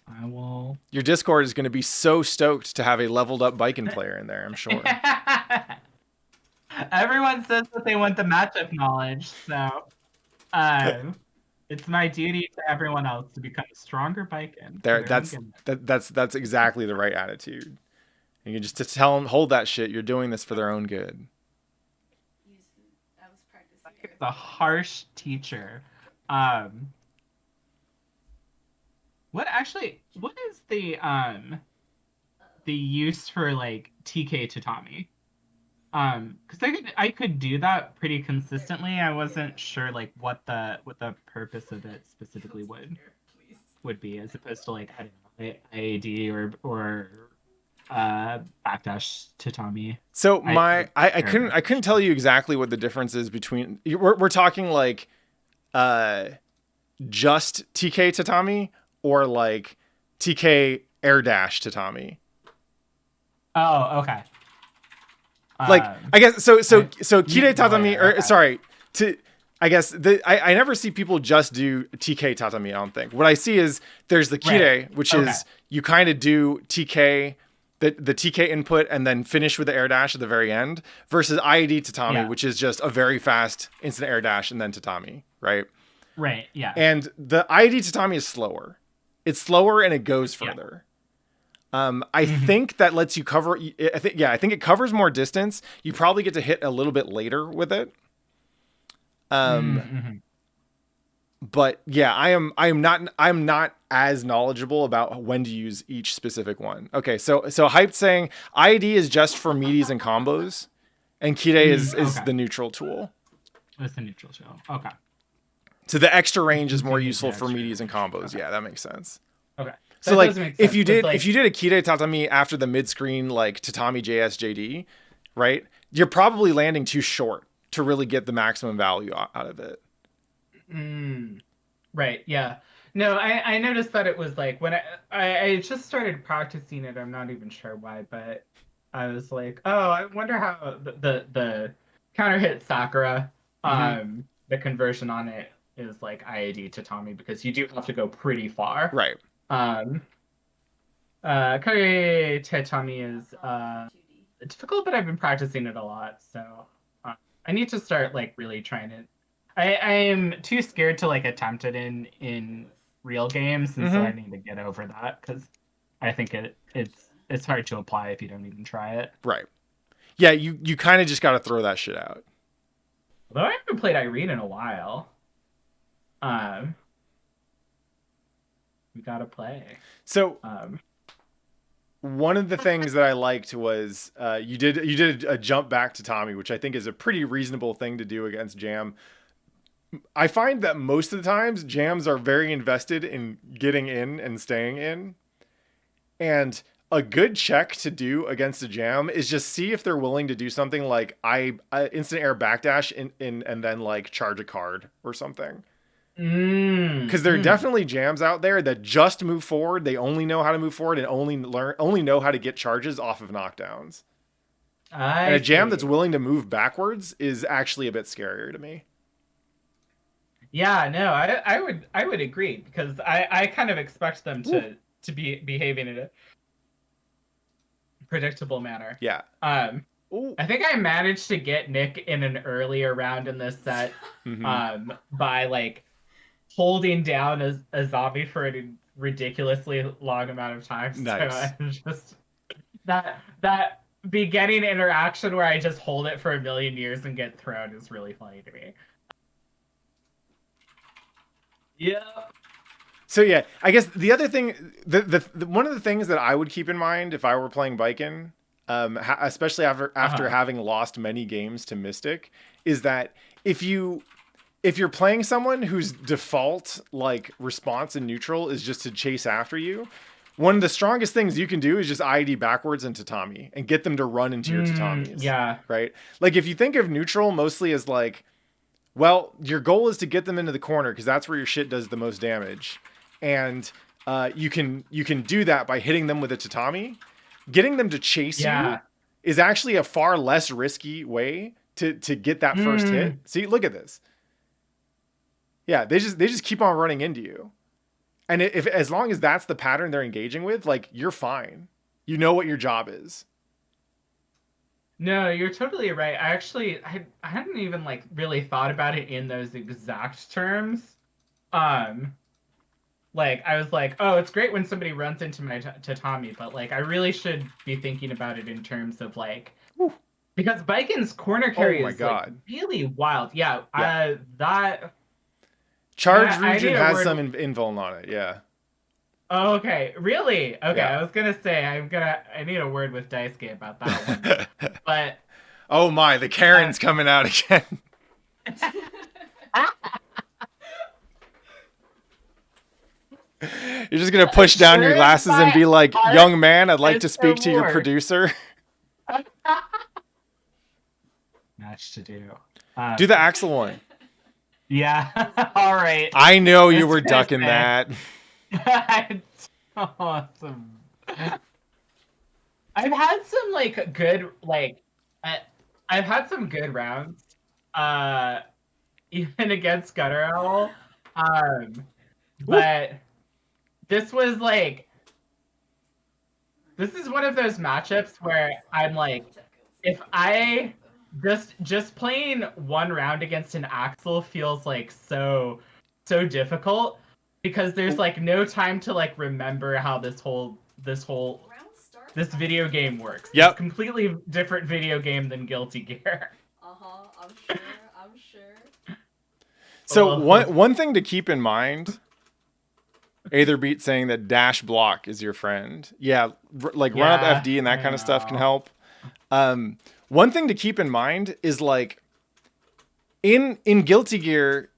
[SPEAKER 3] I will...
[SPEAKER 2] Your Discord is going to be so stoked to have a leveled up Baiken player in there, I'm sure.
[SPEAKER 3] Everyone says that they want the matchup knowledge, so... it's my duty to everyone else to become a stronger Baiken.
[SPEAKER 2] That's exactly the right attitude. You can just tell them, hold that shit. You're doing this for their own good.
[SPEAKER 5] I was practicing.
[SPEAKER 3] It's a harsh teacher. What is the use for like TK Tatami? Because I could do that pretty consistently. I wasn't sure like what the purpose of it specifically would be, as opposed to like, I don't know, IAD or backdash tatami.
[SPEAKER 2] So I couldn't tell you exactly what the difference is between, we're talking like just TK tatami or like TK air dash tatami.
[SPEAKER 3] Oh, okay.
[SPEAKER 2] Like I guess so Kire tatami I guess I never see people just do TK tatami. I don't think. What I see is there's the Kire, which is you kind of do TK, the TK input and then finish with the air dash at the very end, versus IED tatami, which is just a very fast instant air dash and then tatami, right?
[SPEAKER 3] Right. Yeah.
[SPEAKER 2] And the IED tatami is slower. It's slower and it goes further. I think that lets you cover. I think it covers more distance. You probably get to hit a little bit later with it. But yeah, I'm not as knowledgeable about when to use each specific one. Okay, so Hyped saying IED is just for meaties and combos, and Kire is the neutral tool.
[SPEAKER 3] It's the neutral tool. Okay.
[SPEAKER 2] So the extra range is more useful for meaties and combos. Okay. Yeah, that makes sense.
[SPEAKER 3] Okay.
[SPEAKER 2] So like if you did a Kire tatami after the mid screen like tatami JSJD, right? You're probably landing too short to really get the maximum value out of it.
[SPEAKER 3] Right. Yeah. No, I noticed that it was like when I just started practicing it. I'm not even sure why, but I was like, oh, I wonder how the counter hit Sakura, the conversion on it is like IAD tatami, because you do have to go pretty far.
[SPEAKER 2] Right.
[SPEAKER 3] Kare tatami is difficult, but I've been practicing it a lot, so I need to start like really trying it. I am too scared to like attempt it in real games, and so I need to get over that, because I think it's hard to apply if you don't even try it.
[SPEAKER 2] Right. Yeah, you kind of just got to throw that shit out.
[SPEAKER 3] Although I haven't played Irene in a while. We gotta play.
[SPEAKER 2] So one of the things that I liked was you did a jump back to Tommy, which I think is a pretty reasonable thing to do against Jam. I find that most of the times jams are very invested in getting in and staying in. And a good check to do against a jam is just see if they're willing to do something like I instant air backdash in and then like charge a card or something. Because there are definitely jams out there that just move forward. They only know how to move forward and only know how to get charges off of knockdowns. And a jam that's willing to move backwards is actually a bit scarier to me.
[SPEAKER 3] Yeah, no, I would agree, because I kind of expect them to be behaving in a predictable manner.
[SPEAKER 2] Yeah.
[SPEAKER 3] I think I managed to get Nick in an earlier round in this set by like holding down a zombie for a ridiculously long amount of time.
[SPEAKER 2] Nice.
[SPEAKER 3] So I just that beginning interaction where I just hold it for a million years and get thrown is really funny to me. Yeah.
[SPEAKER 2] So yeah, I guess the other thing, the one of the things that I would keep in mind if I were playing Baiken, especially after having lost many games to Mystic, is that if you're playing someone whose default like response in neutral is just to chase after you, one of the strongest things you can do is just ID backwards into tatami and get them to run into your tatamis.
[SPEAKER 3] Yeah.
[SPEAKER 2] Right? Like if you think of neutral mostly as like, well, your goal is to get them into the corner because that's where your shit does the most damage. And you can do that by hitting them with a tatami. Getting them to chase you is actually a far less risky way to get that first hit. See, look at this. Yeah, they just keep on running into you. And if as long as that's the pattern they're engaging with, like, you're fine. You know what your job is.
[SPEAKER 3] No, you're totally right. I hadn't even like really thought about it in those exact terms. Like I was like, oh, it's great when somebody runs into my tatami, but like I really should be thinking about it in terms of like, because Baiken's corner carry is like really wild. Yeah. That
[SPEAKER 2] charge region has some invuln on it. Yeah.
[SPEAKER 3] Oh, okay. Really? Okay.
[SPEAKER 2] Yeah.
[SPEAKER 3] I was gonna say I need a word with Daisuke about that one. But
[SPEAKER 2] oh my, the Karen's coming out again. You're just gonna push down your glasses and be like, young man, I'd like to speak to your producer.
[SPEAKER 3] Much to do.
[SPEAKER 2] Do the Axel one.
[SPEAKER 3] Yeah. All right.
[SPEAKER 2] I know you were ducking that.
[SPEAKER 3] It's awesome. I've had some like good I've had some good rounds. Even against Gutter Owl. But this was like, this is one of those matchups where I'm like, if I just playing one round against an Axel feels like so difficult, because there's like no time to like remember how this whole video game works.
[SPEAKER 2] Yep.
[SPEAKER 3] It's a completely different video game than Guilty Gear.
[SPEAKER 5] I'm sure.
[SPEAKER 2] So one thing to keep in mind, Aether Beat saying that dash block is your friend. Yeah, like run up FD and that kind of stuff can help. One thing to keep in mind is like in Guilty Gear,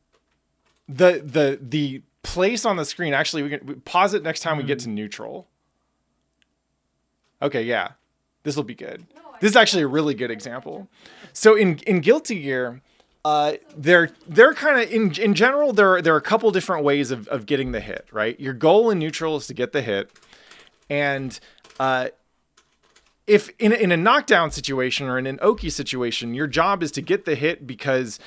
[SPEAKER 2] the place on the screen, actually we can pause it next time we get to neutral. Okay, yeah. This will be good. This is actually a really good example. So in Guilty Gear, they're kind of in general there are a couple different ways of getting the hit, right? Your goal in neutral is to get the hit, and if in a knockdown situation or in an Oki situation, your job is to get the hit because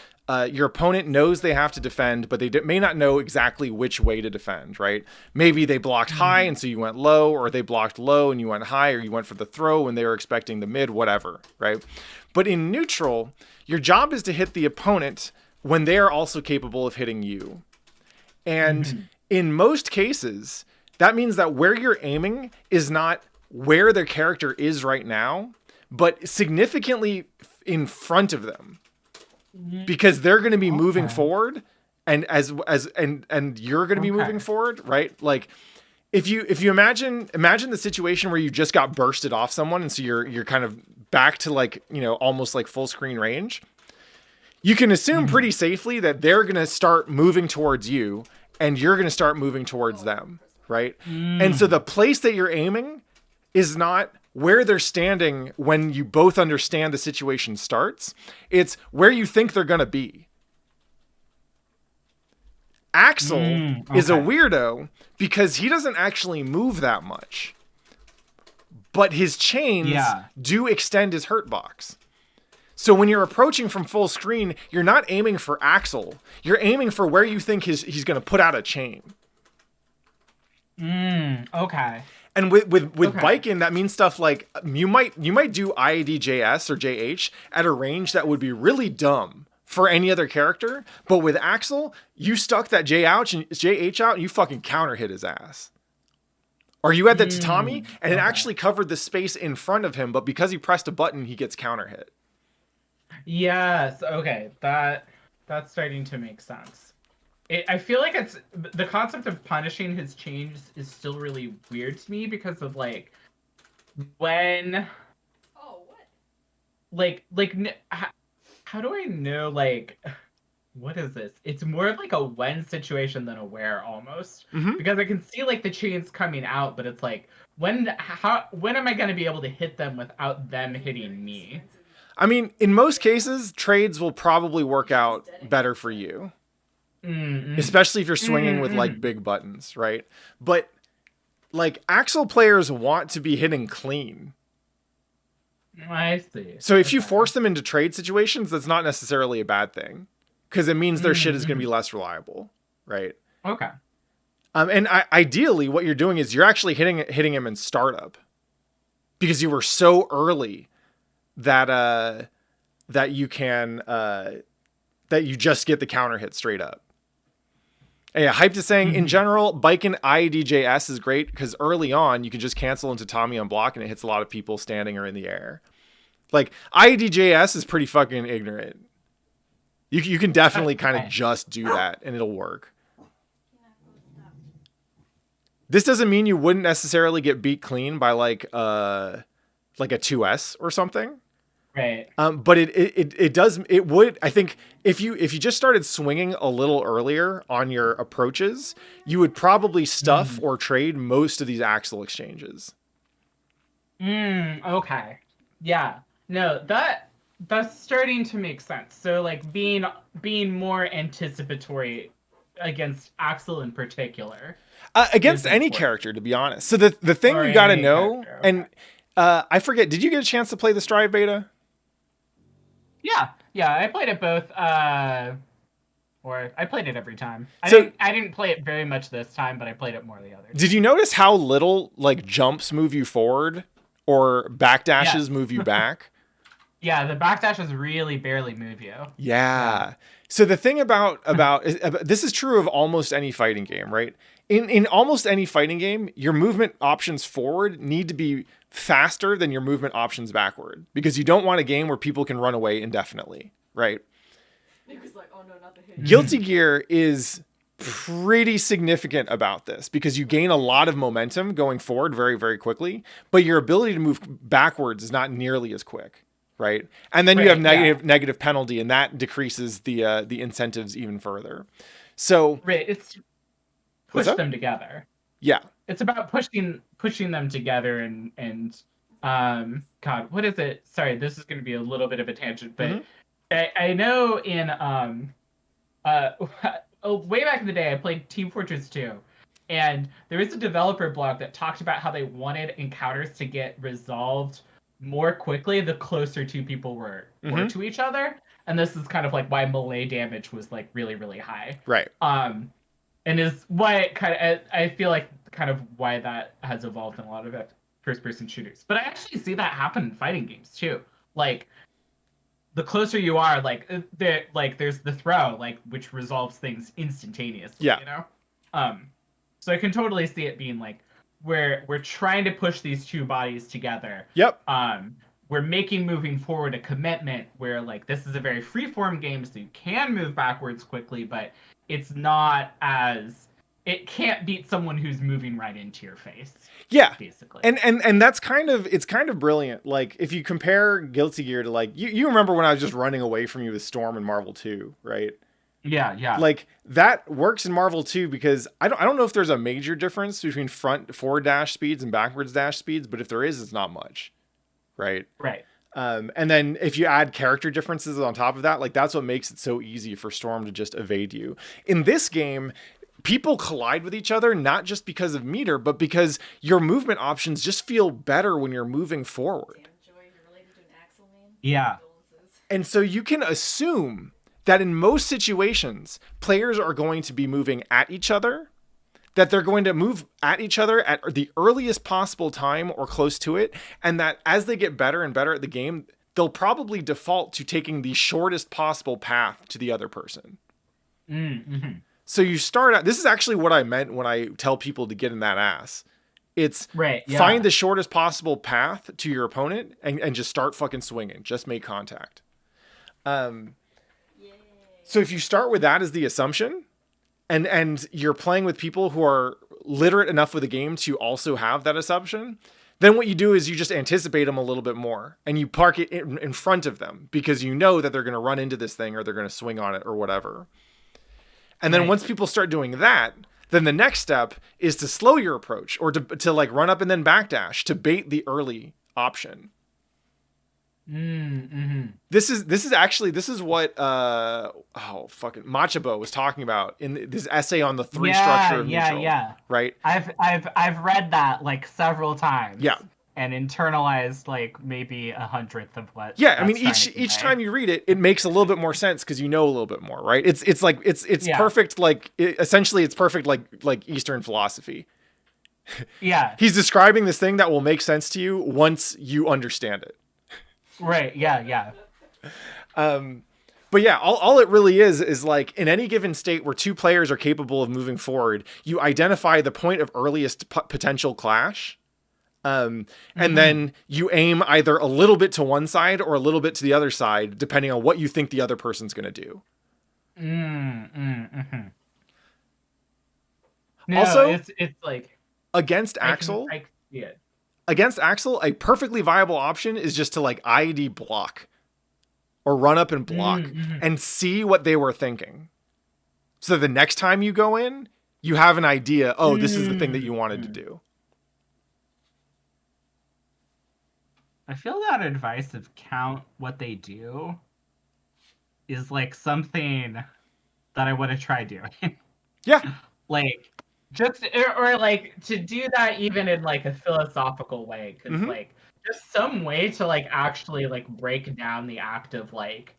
[SPEAKER 2] your opponent knows they have to defend, but they may not know exactly which way to defend, right? Maybe they blocked high and so you went low, or they blocked low and you went high, or you went for the throw when they were expecting the mid, whatever, right? But in neutral, your job is to hit the opponent when they are also capable of hitting you. And in most cases, that means that where you're aiming is not where their character is right now, but significantly in front of them. Because they're going to be moving forward, and and you're going to be moving forward, right? Like if you imagine the situation where you just got bursted off someone, and so you're kind of back to like, you know, almost like full screen range. you can assume pretty safely that they're going to start moving towards you and you're going to start moving towards them, right? And so the place that you're aiming is not where they're standing when you both understand the situation starts. It's where you think they're going to be. Axel is a weirdo because he doesn't actually move that much. But his chains do extend his hurt box. So when you're approaching from full screen, you're not aiming for Axel. You're aiming for where you think he's going to put out a chain.
[SPEAKER 3] Okay.
[SPEAKER 2] And with Baiken, that means stuff like you might do IADJS or JH at a range that would be really dumb for any other character. But with Axel, you stuck that JH out and you fucking counter hit his ass. Or you had the tatami and it actually covered the space in front of him, but because he pressed a button, he gets counter hit.
[SPEAKER 3] Yes. Okay. That's starting to make sense. I feel like it's the concept of punishing his changes is still really weird to me because of like when.
[SPEAKER 5] Oh, what?
[SPEAKER 3] How do I know like. What is this? It's more of like a when situation than a where almost. Because I can see like the chains coming out, but it's like when am I going to be able to hit them without them hitting me?
[SPEAKER 2] I mean, in most cases, trades will probably work out better for you. Especially if you're swinging with like big buttons, right? But like Axel players want to be hitting clean.
[SPEAKER 3] I see.
[SPEAKER 2] So if you force them into trade situations, that's not necessarily a bad thing. Because it means their shit is going to be less reliable, right?
[SPEAKER 3] Okay.
[SPEAKER 2] And ideally, what you're doing is you're actually hitting him in startup, because you were so early that you can that you just get the counter hit straight up. And yeah, Hyped is saying in general, Baiken IADJS is great because early on you can just cancel into Tommy on block and it hits a lot of people standing or in the air. Like IADJS is pretty fucking ignorant. You can definitely kind of just do that and it'll work. This doesn't mean you wouldn't necessarily get beat clean by like a 2S or something.
[SPEAKER 3] Right.
[SPEAKER 2] But it would, I think if you just started swinging a little earlier on your approaches, you would probably stuff or trade most of these Axel exchanges.
[SPEAKER 3] Okay. Yeah. No, that's starting to make sense. So like being more anticipatory against Axel in particular.
[SPEAKER 2] Against any character, to be honest. So the thing you got to know, and I forget, did you get a chance to play the Strive beta?
[SPEAKER 3] Yeah, I played it both, or I played it every time. I didn't play it very much this time, but I played it more the other.
[SPEAKER 2] Did you notice how little like jumps move you forward or backdashes move you back?
[SPEAKER 3] Yeah, the backdashes really barely move you.
[SPEAKER 2] Yeah. So the thing about this is true of almost any fighting game, right? In almost any fighting game, your movement options forward need to be faster than your movement options backward, because you don't want a game where people can run away indefinitely, right?
[SPEAKER 5] Nick was like, oh no, not the hit.
[SPEAKER 2] Guilty Gear is pretty significant about this because you gain a lot of momentum going forward very, very quickly, but your ability to move backwards is not nearly as quick, right? And then you have negative penalty, and that decreases the incentives even further. So
[SPEAKER 3] it's push them together.
[SPEAKER 2] Yeah.
[SPEAKER 3] It's about pushing them together and God, what is it? Sorry, this is going to be a little bit of a tangent, but I know in way back in the day I played Team Fortress 2, and there was a developer blog that talked about how they wanted encounters to get resolved more quickly the closer two people were to each other, and this is kind of like why melee damage was like really, really high.
[SPEAKER 2] Right.
[SPEAKER 3] And is why I feel like kind of why that has evolved in a lot of first-person shooters. But I actually see that happen in fighting games too. Like the closer you are, there's the throw, like which resolves things instantaneously.
[SPEAKER 2] Yeah.
[SPEAKER 3] You know. So I can totally see it being like we're trying to push these two bodies together.
[SPEAKER 2] Yep.
[SPEAKER 3] We're making moving forward a commitment where like this is a very free-form game, so you can move backwards quickly, but it's not as it can't beat someone who's moving right into your face.
[SPEAKER 2] Yeah.
[SPEAKER 3] Basically.
[SPEAKER 2] And that's it's kind of brilliant. Like if you compare Guilty Gear to like you remember when I was just running away from you with Storm in Marvel 2, right?
[SPEAKER 3] Yeah.
[SPEAKER 2] Like that works in Marvel 2 because I don't know if there's a major difference between forward dash speeds and backwards dash speeds, but if there is, it's not much. Right?
[SPEAKER 3] Right.
[SPEAKER 2] And then if you add character differences on top of that, like that's what makes it so easy for Storm to just evade you. In this game, people collide with each other, not just because of meter, but because your movement options just feel better when you're moving forward.
[SPEAKER 3] Yeah.
[SPEAKER 2] And so you can assume that in most situations, players are going to be moving at each other, that they're going to move at each other at the earliest possible time or close to it, and that as they get better and better at the game, they'll probably default to taking the shortest possible path to the other person.
[SPEAKER 3] Mm-hmm.
[SPEAKER 2] So you start out, this is actually what I meant when I tell people to get in that ass. It's find the shortest possible path to your opponent and just start fucking swinging. Just make contact. So if you start with that as the assumption, and you're playing with people who are literate enough with the game to also have that assumption, then what you do is you just anticipate them a little bit more and you park it in front of them because you know that they're going to run into this thing or they're going to swing on it or whatever. And then once people start doing that, then the next step is to slow your approach or to like run up and then backdash to bait the early option.
[SPEAKER 3] Mm-hmm.
[SPEAKER 2] This is what Machabo was talking about in this essay on the three structure of neutral.
[SPEAKER 3] Yeah.
[SPEAKER 2] Right.
[SPEAKER 3] I've read that like several times.
[SPEAKER 2] Yeah.
[SPEAKER 3] And internalized like maybe 100th of what.
[SPEAKER 2] Yeah, I mean each time you read it, it makes a little bit more sense because you know a little bit more, right? It's perfect. Like essentially, it's perfect like Eastern philosophy.
[SPEAKER 3] Yeah.
[SPEAKER 2] He's describing this thing that will make sense to you once you understand it.
[SPEAKER 3] Right. Yeah.
[SPEAKER 2] But yeah, all it really is like in any given state where two players are capable of moving forward, you identify the point of earliest potential clash. And then you aim either a little bit to one side or a little bit to the other side, depending on what you think the other person's going to do.
[SPEAKER 3] No,
[SPEAKER 2] also,
[SPEAKER 3] it's like
[SPEAKER 2] against Axel,
[SPEAKER 3] yeah.
[SPEAKER 2] Against Axel, a perfectly viable option is just to like ID block or run up and block and see what they were thinking. So the next time you go in, you have an idea. Oh, this is the thing that you wanted to do.
[SPEAKER 3] I feel that advice of count what they do is like something that I want to try doing.
[SPEAKER 2] Yeah.
[SPEAKER 3] Like just or like to do that even in like a philosophical way, because like just some way to like actually like break down the act of like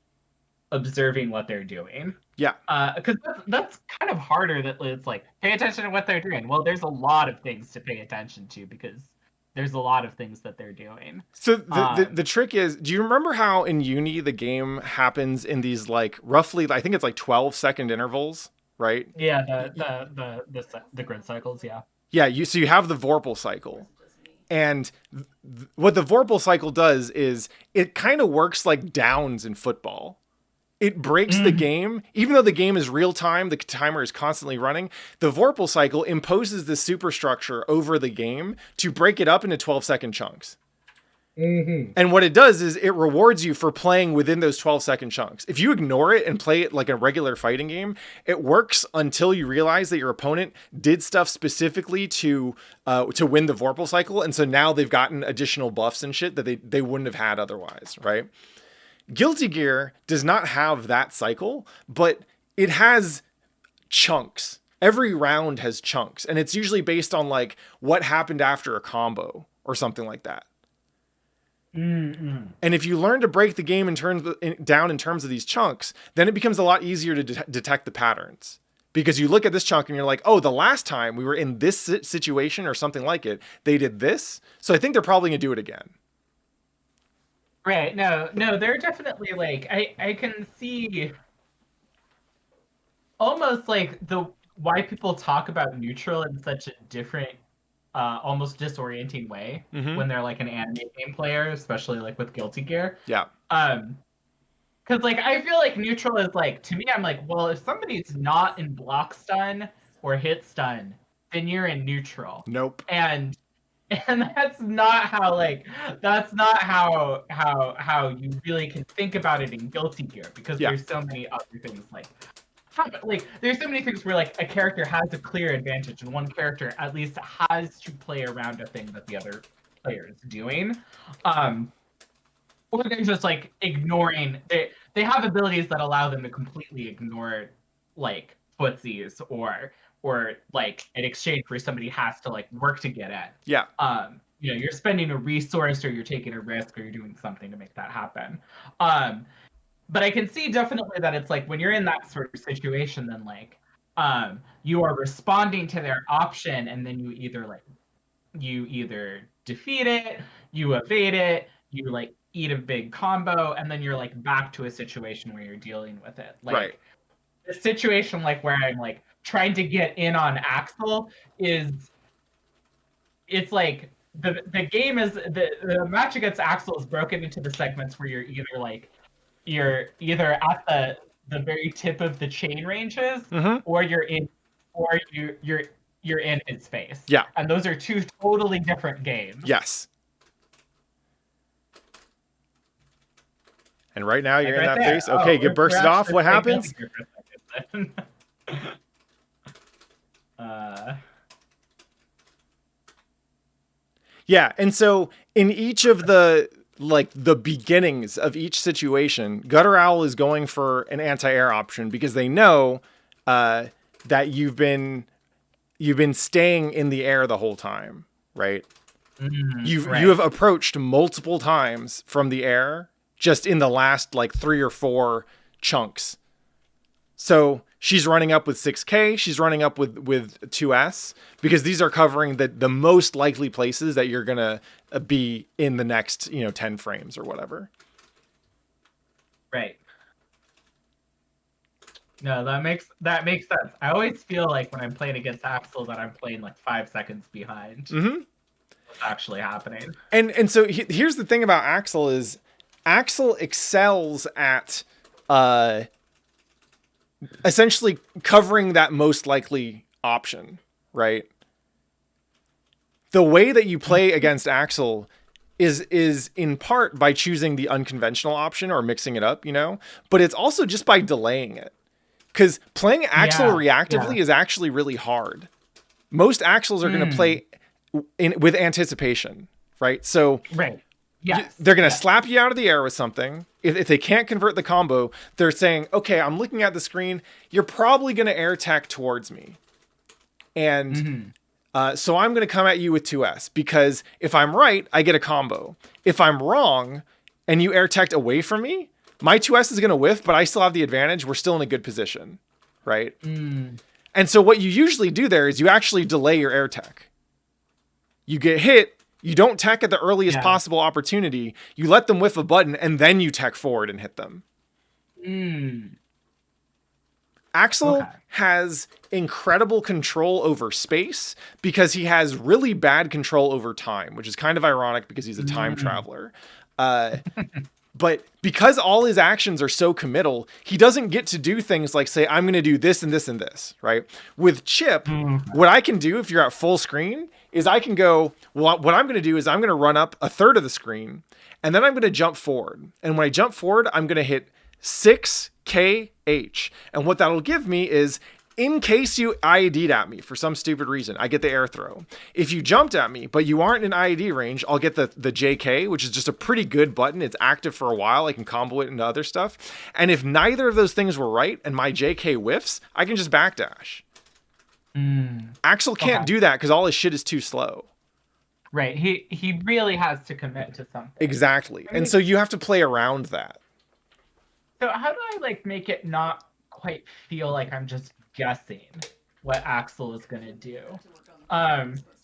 [SPEAKER 3] observing what they're doing.
[SPEAKER 2] Yeah.
[SPEAKER 3] Because that's kind of harder. That it's like pay attention to what they're doing. Well, there's a lot of things to pay attention to because there's a lot of things that they're doing.
[SPEAKER 2] So the trick is, do you remember how in Uni the game happens in these like roughly, I think it's like 12-second intervals, right?
[SPEAKER 3] Yeah, the grid cycles, yeah.
[SPEAKER 2] Yeah, so you have the Vorpal cycle. And what the Vorpal cycle does is it kind of works like downs in football. It breaks the game. Even though the game is real time, the timer is constantly running. The Vorpal cycle imposes this superstructure over the game to break it up into 12-second chunks. And what it does is it rewards you for playing within those 12-second chunks. If you ignore it and play it like a regular fighting game, it works until you realize that your opponent did stuff specifically to win the Vorpal cycle. And so now they've gotten additional buffs and shit that they wouldn't have had otherwise, right? Guilty Gear does not have that cycle, but it has chunks. Every round has chunks, and it's usually based on like what happened after a combo or something like that. And if you learn to break the game down in terms of these chunks, then it becomes a lot easier to detect the patterns. Because you look at this chunk and you're like, oh, the last time we were in this situation or something like it, they did this, so I think they're probably gonna do it again.
[SPEAKER 3] Right. No, they're definitely like I can see almost like why people talk about neutral in such a different almost disorienting way when they're like an anime game player, especially like with Guilty Gear.
[SPEAKER 2] Yeah.
[SPEAKER 3] Because like I feel like neutral is like, to me, I'm like, well, if somebody's not in block stun or hit stun, then you're in neutral.
[SPEAKER 2] Nope.
[SPEAKER 3] And that's not how you really can think about it in Guilty Gear, because there's so many other things like there's so many things where like a character has a clear advantage and one character at least has to play around a thing that the other player is doing. Or they're just like ignoring they have abilities that allow them to completely ignore like footsies or like in exchange where somebody has to like work to get in.
[SPEAKER 2] Yeah.
[SPEAKER 3] You know, you're spending a resource or you're taking a risk or you're doing something to make that happen. But I can see definitely that it's like when you're in that sort of situation, then like you are responding to their option, and then you either defeat it, you evade it, you like eat a big combo, and then you're like back to a situation where you're dealing with it. Like the situation like where I'm like trying to get in on Axel it's like the game is the match against Axel is broken into the segments where you're either at the very tip of the chain ranges, or you're in his face.
[SPEAKER 2] Yeah.
[SPEAKER 3] And those are two totally different games.
[SPEAKER 2] Yes. And right now you're in that
[SPEAKER 3] there.
[SPEAKER 2] face. Okay, get bursted off. What happens? Yeah, and so in each of the beginnings of each situation, Gutter Owl is going for an anti-air option because they know that you've been staying in the air the whole time, right? You have approached multiple times from the air just in the last like 3 or 4 chunks. So she's running up with 6K. She's running up with 2S because these are covering the most likely places that you're going to be in the next, 10 frames or whatever.
[SPEAKER 3] Right. No, that makes sense. I always feel like when I'm playing against Axel that I'm playing like 5 seconds behind what's actually happening.
[SPEAKER 2] And so here's the thing about Axel is Axel excels at essentially covering that most likely option, right? The way that you play against Axel is in part by choosing the unconventional option or mixing it up, but it's also just by delaying it. Because playing Axel reactively is actually really hard. Most Axels are going to play with anticipation, right? So they're going to slap you out of the air with something. If they can't convert the combo, they're saying, okay, I'm looking at the screen. You're probably going to air tech towards me. And so I'm going to come at you with 2S because if I'm right, I get a combo. If I'm wrong and you air teched away from me, my 2S is going to whiff, but I still have the advantage. We're still in a good position, right? And so what you usually do there is you actually delay your air tech. You get hit. You don't tech at the earliest possible opportunity. You let them whiff a button, and then you tech forward and hit them. Axel has incredible control over space because he has really bad control over time, which is kind of ironic because he's a time traveler. But because all his actions are so committal, he doesn't get to do things like say, I'm going to do this and this and this, right? With Chip, what I can do if you're at full screen is I can go, well, what I'm going to do is I'm going to run up a third of the screen and then I'm going to jump forward. And when I jump forward, I'm going to hit 6KH. And what that'll give me is in case you IED'd at me for some stupid reason, I get the air throw. If you jumped at me, but you aren't in IED range, I'll get the JK, which is just a pretty good button. It's active for a while. I can combo it into other stuff. And if neither of those things were right and my JK whiffs, I can just backdash. Axel can't do that because all his shit is too slow.
[SPEAKER 3] Right. He really has to commit to something.
[SPEAKER 2] Exactly. And so you have to play around that.
[SPEAKER 3] So how do I like make it not quite feel like I'm just guessing what Axel is gonna do?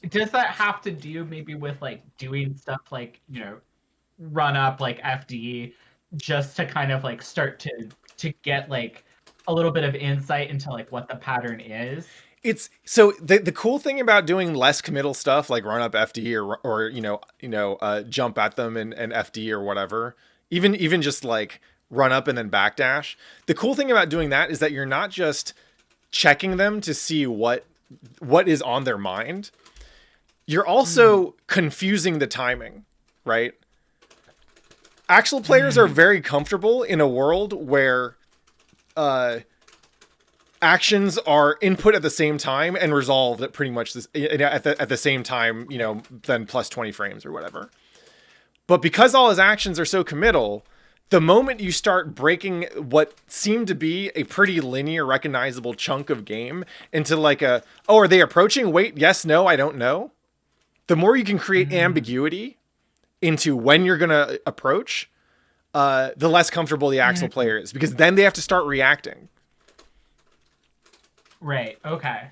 [SPEAKER 3] Does that have to do maybe with like doing stuff like run up like FD just to kind of like start to get like a little bit of insight into like what the pattern is?
[SPEAKER 2] It's so the cool thing about doing less committal stuff like run up FD or jump at them and FD or whatever, even just like run up and then backdash. The cool thing about doing that is that you're not just checking them to see what is on their mind, you're also confusing the timing, right? Actual players are very comfortable in a world where actions are input at the same time and resolved at pretty much at the same time, you know, then plus 20 frames or whatever. But because all his actions are so committal, the moment you start breaking what seemed to be a pretty linear, recognizable chunk of game into like oh, are they approaching? Wait, yes, no, I don't know. The more you can create ambiguity into when you're going to approach, the less comfortable the actual player is, because then they have to start reacting.
[SPEAKER 3] Right. Okay.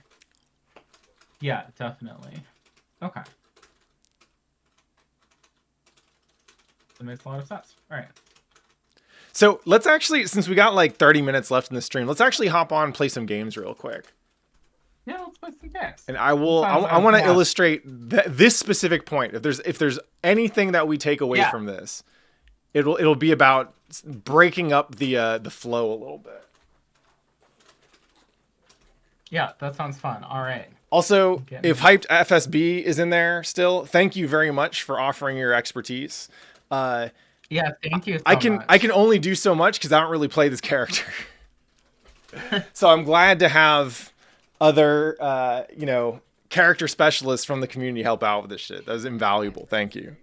[SPEAKER 3] Yeah, definitely. Okay. That makes a lot of sense. All right.
[SPEAKER 2] So let's actually, since we got like 30 minutes left in the stream, let's actually hop on and play some games real quick.
[SPEAKER 3] Yeah, let's play some games.
[SPEAKER 2] And I want to illustrate this specific point. If there's anything that we take away from this, it'll be about breaking up the flow a little bit.
[SPEAKER 3] Yeah, that sounds fun. All right.
[SPEAKER 2] Also, if HypedFSB is in there still, thank you very much for offering your expertise.
[SPEAKER 3] Yeah, thank you so
[SPEAKER 2] I
[SPEAKER 3] much.
[SPEAKER 2] can only do so much because I don't really play this character. So I'm glad to have other character specialists from the community help out with this shit. That was invaluable. Thank you.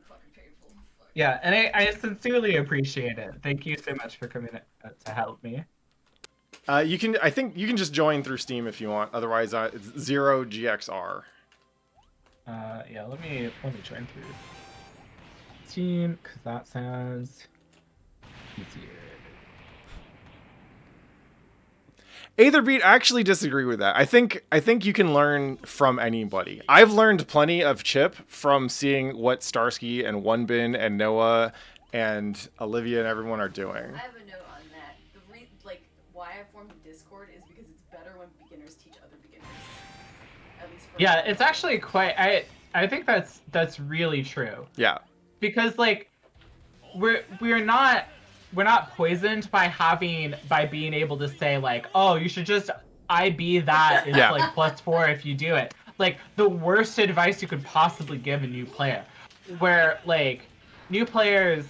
[SPEAKER 3] Yeah, and I sincerely appreciate it. Thank you so much for coming to help me.
[SPEAKER 2] I think you can just join through Steam if you want. Otherwise, it's 0GXR.
[SPEAKER 3] Yeah, let me join through Steam, because that sounds easier.
[SPEAKER 2] Aevee Bee, I actually disagree with that. I think you can learn from anybody. I've learned plenty of Chip from seeing what Starsky and Onebin and Noah and Olivia and everyone are doing.
[SPEAKER 5] I have a note on that. Why I formed a Discord is because it's better when beginners teach other beginners. At least for
[SPEAKER 3] Yeah, it's actually quite. I think that's really true.
[SPEAKER 2] Yeah.
[SPEAKER 3] Because like we're not poisoned by being able to say like, oh, you should just IB that. It's like +4 if you do it. Like the worst advice you could possibly give a new player, where like new players.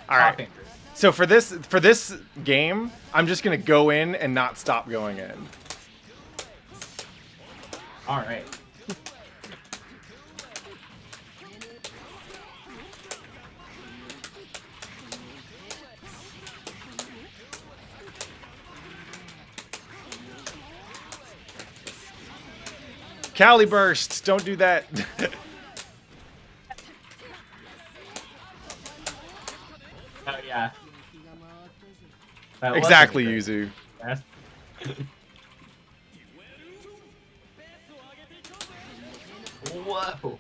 [SPEAKER 2] All right. So for this game, I'm just gonna go in and not stop going in.
[SPEAKER 3] All right.
[SPEAKER 2] Cali burst! Don't do that.
[SPEAKER 3] Oh yeah.
[SPEAKER 2] Exactly, Yuzu.
[SPEAKER 3] Yes. Whoa.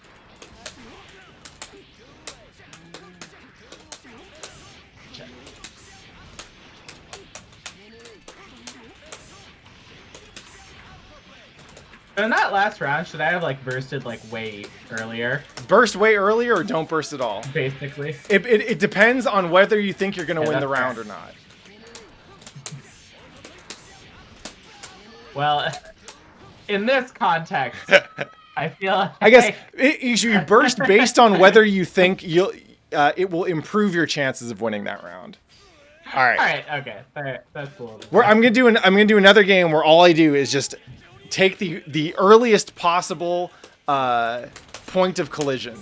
[SPEAKER 3] In that last round, should I have like bursted like way earlier?
[SPEAKER 2] Burst way earlier or don't burst at all?
[SPEAKER 3] Basically.
[SPEAKER 2] It depends on whether you think you're going to win the round or not.
[SPEAKER 3] Well, in this context, I feel like...
[SPEAKER 2] I guess you should burst based on whether you think it will improve your chances of winning that round. All right.
[SPEAKER 3] All right. Okay. All right. That's a little bit.
[SPEAKER 2] I'm gonna do another game where all I do is just take the earliest possible point of collision.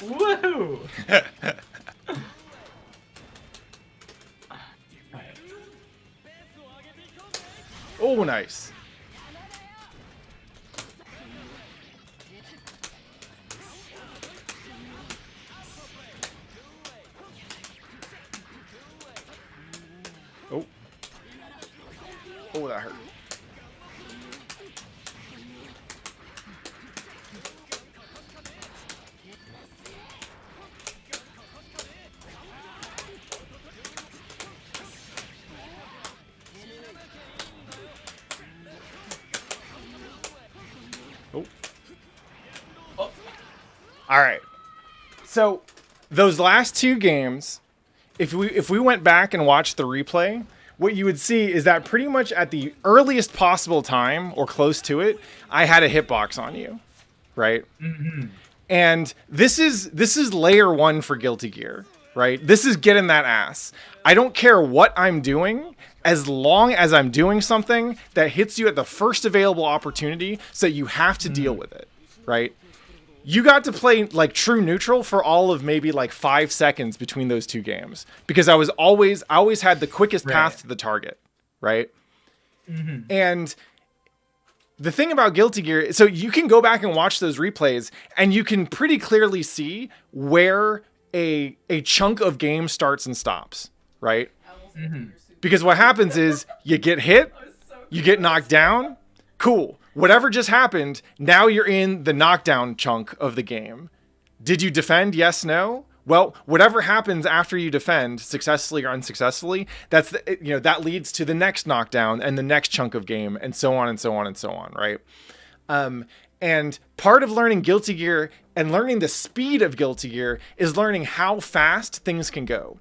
[SPEAKER 3] Woohoo!
[SPEAKER 2] Oh, nice. Oh. Oh, that hurt. All right. So those last two games, if we went back and watched the replay, what you would see is that pretty much at the earliest possible time or close to it, I had a hitbox on you, right?
[SPEAKER 3] Mm-hmm.
[SPEAKER 2] And this is layer 1 for Guilty Gear, right? This is getting that ass. I don't care what I'm doing, as long as I'm doing something that hits you at the first available opportunity, so you have to deal with it, right? You got to play like true neutral for all of maybe like 5 seconds between those two games, because I always had the quickest path to the target, right? Mm-hmm. And the thing about Guilty Gear, so you can go back and watch those replays and you can pretty clearly see where a chunk of game starts and stops, right?
[SPEAKER 3] Mm-hmm.
[SPEAKER 2] Because what happens is you get hit, you get knocked down, cool. Whatever just happened, now you're in the knockdown chunk of the game. Did you defend? Yes, no? Well, whatever happens after you defend, successfully or unsuccessfully, that leads to the next knockdown and the next chunk of game, and so on and so on and so on, right? And part of learning Guilty Gear and learning the speed of Guilty Gear is learning how fast things can go.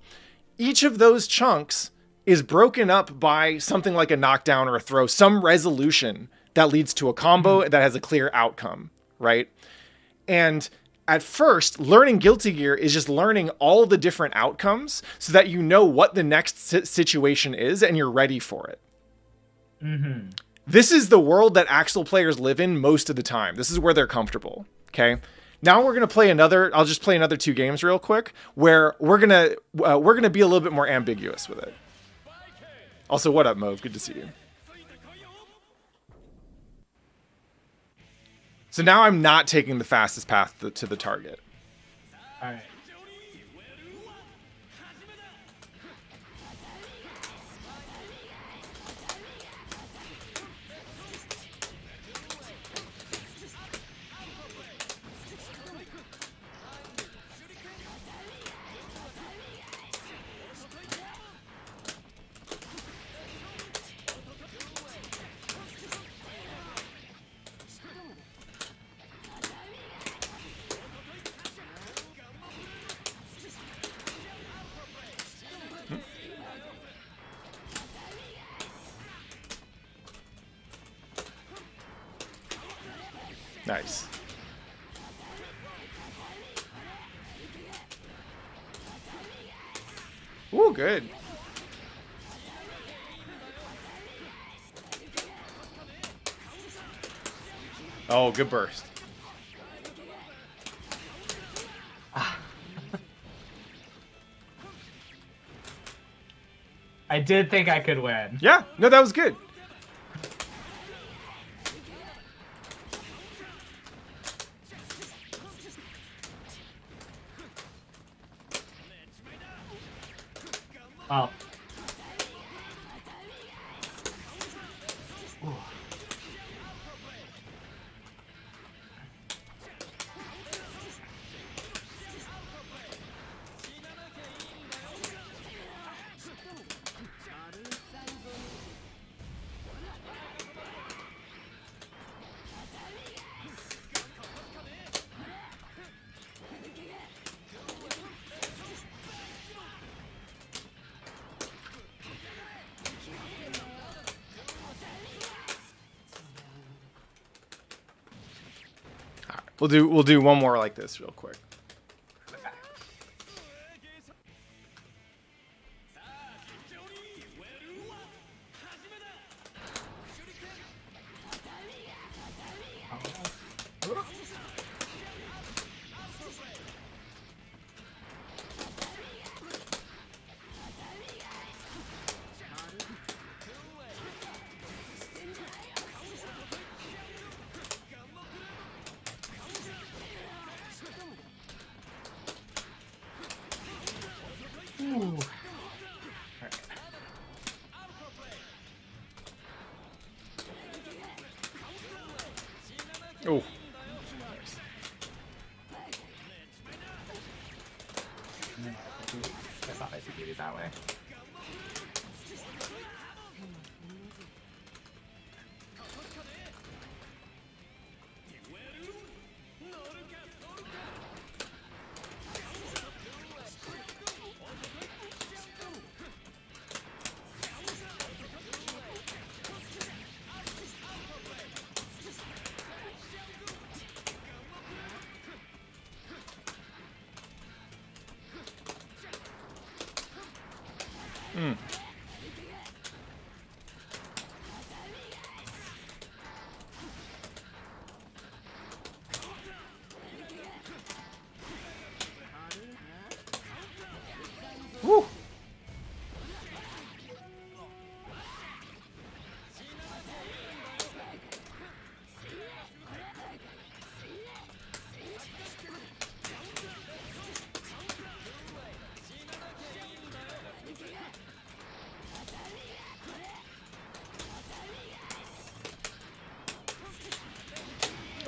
[SPEAKER 2] Each of those chunks is broken up by something like a knockdown or a throw, some resolution that leads to a combo that has a clear outcome, right? And at first, learning Guilty Gear is just learning all the different outcomes so that you know what the next situation is and you're ready for it.
[SPEAKER 3] Mm-hmm.
[SPEAKER 2] This is the world that Axel players live in most of the time. This is where they're comfortable, okay? Now we're going to play I'll just play another 2 games real quick, where we're going to be a little bit more ambiguous with it. Also, what up, Mauve? Good to see you. So now I'm not taking the fastest path to the target.
[SPEAKER 3] All right.
[SPEAKER 2] Nice. Ooh, good. Oh, good burst.
[SPEAKER 3] I did think I could win.
[SPEAKER 2] Yeah, no, that was good.
[SPEAKER 3] Oh.
[SPEAKER 2] We'll do one more like this real quick. Oh.
[SPEAKER 3] I thought I could get it that way.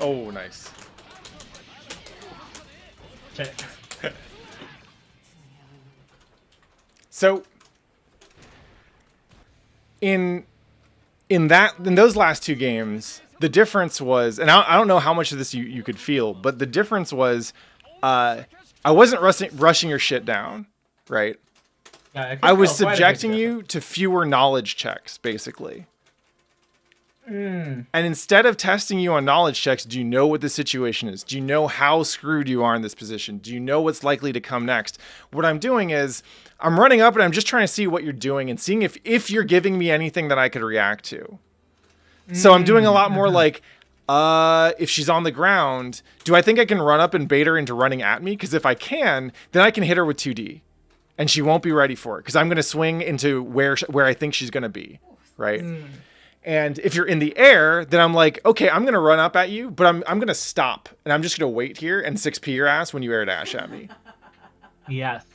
[SPEAKER 2] Oh, nice.
[SPEAKER 3] Shit.
[SPEAKER 2] So in those last two games, the difference was, and I don't know how much of this you could feel, but the difference was, I wasn't rushing your shit down, right?
[SPEAKER 3] Yeah,
[SPEAKER 2] I was subjecting you to fewer knowledge checks, basically.
[SPEAKER 3] Mm.
[SPEAKER 2] And instead of testing you on knowledge checks, do you know what the situation is? Do you know how screwed you are in this position? Do you know what's likely to come next? What I'm doing is I'm running up and I'm just trying to see what you're doing and seeing if you're giving me anything that I could react to. So I'm doing a lot more like, if she's on the ground, do I think I can run up and bait her into running at me? Because if I can, then I can hit her with 2D. And she won't be ready for it because I'm going to swing into where I think she's going to be, right?
[SPEAKER 3] Mm.
[SPEAKER 2] And if you're in the air, then I'm like, okay, I'm going to run up at you, but I'm going to stop. And I'm just going to wait here and 6P your ass when you air dash at me.
[SPEAKER 3] Yes.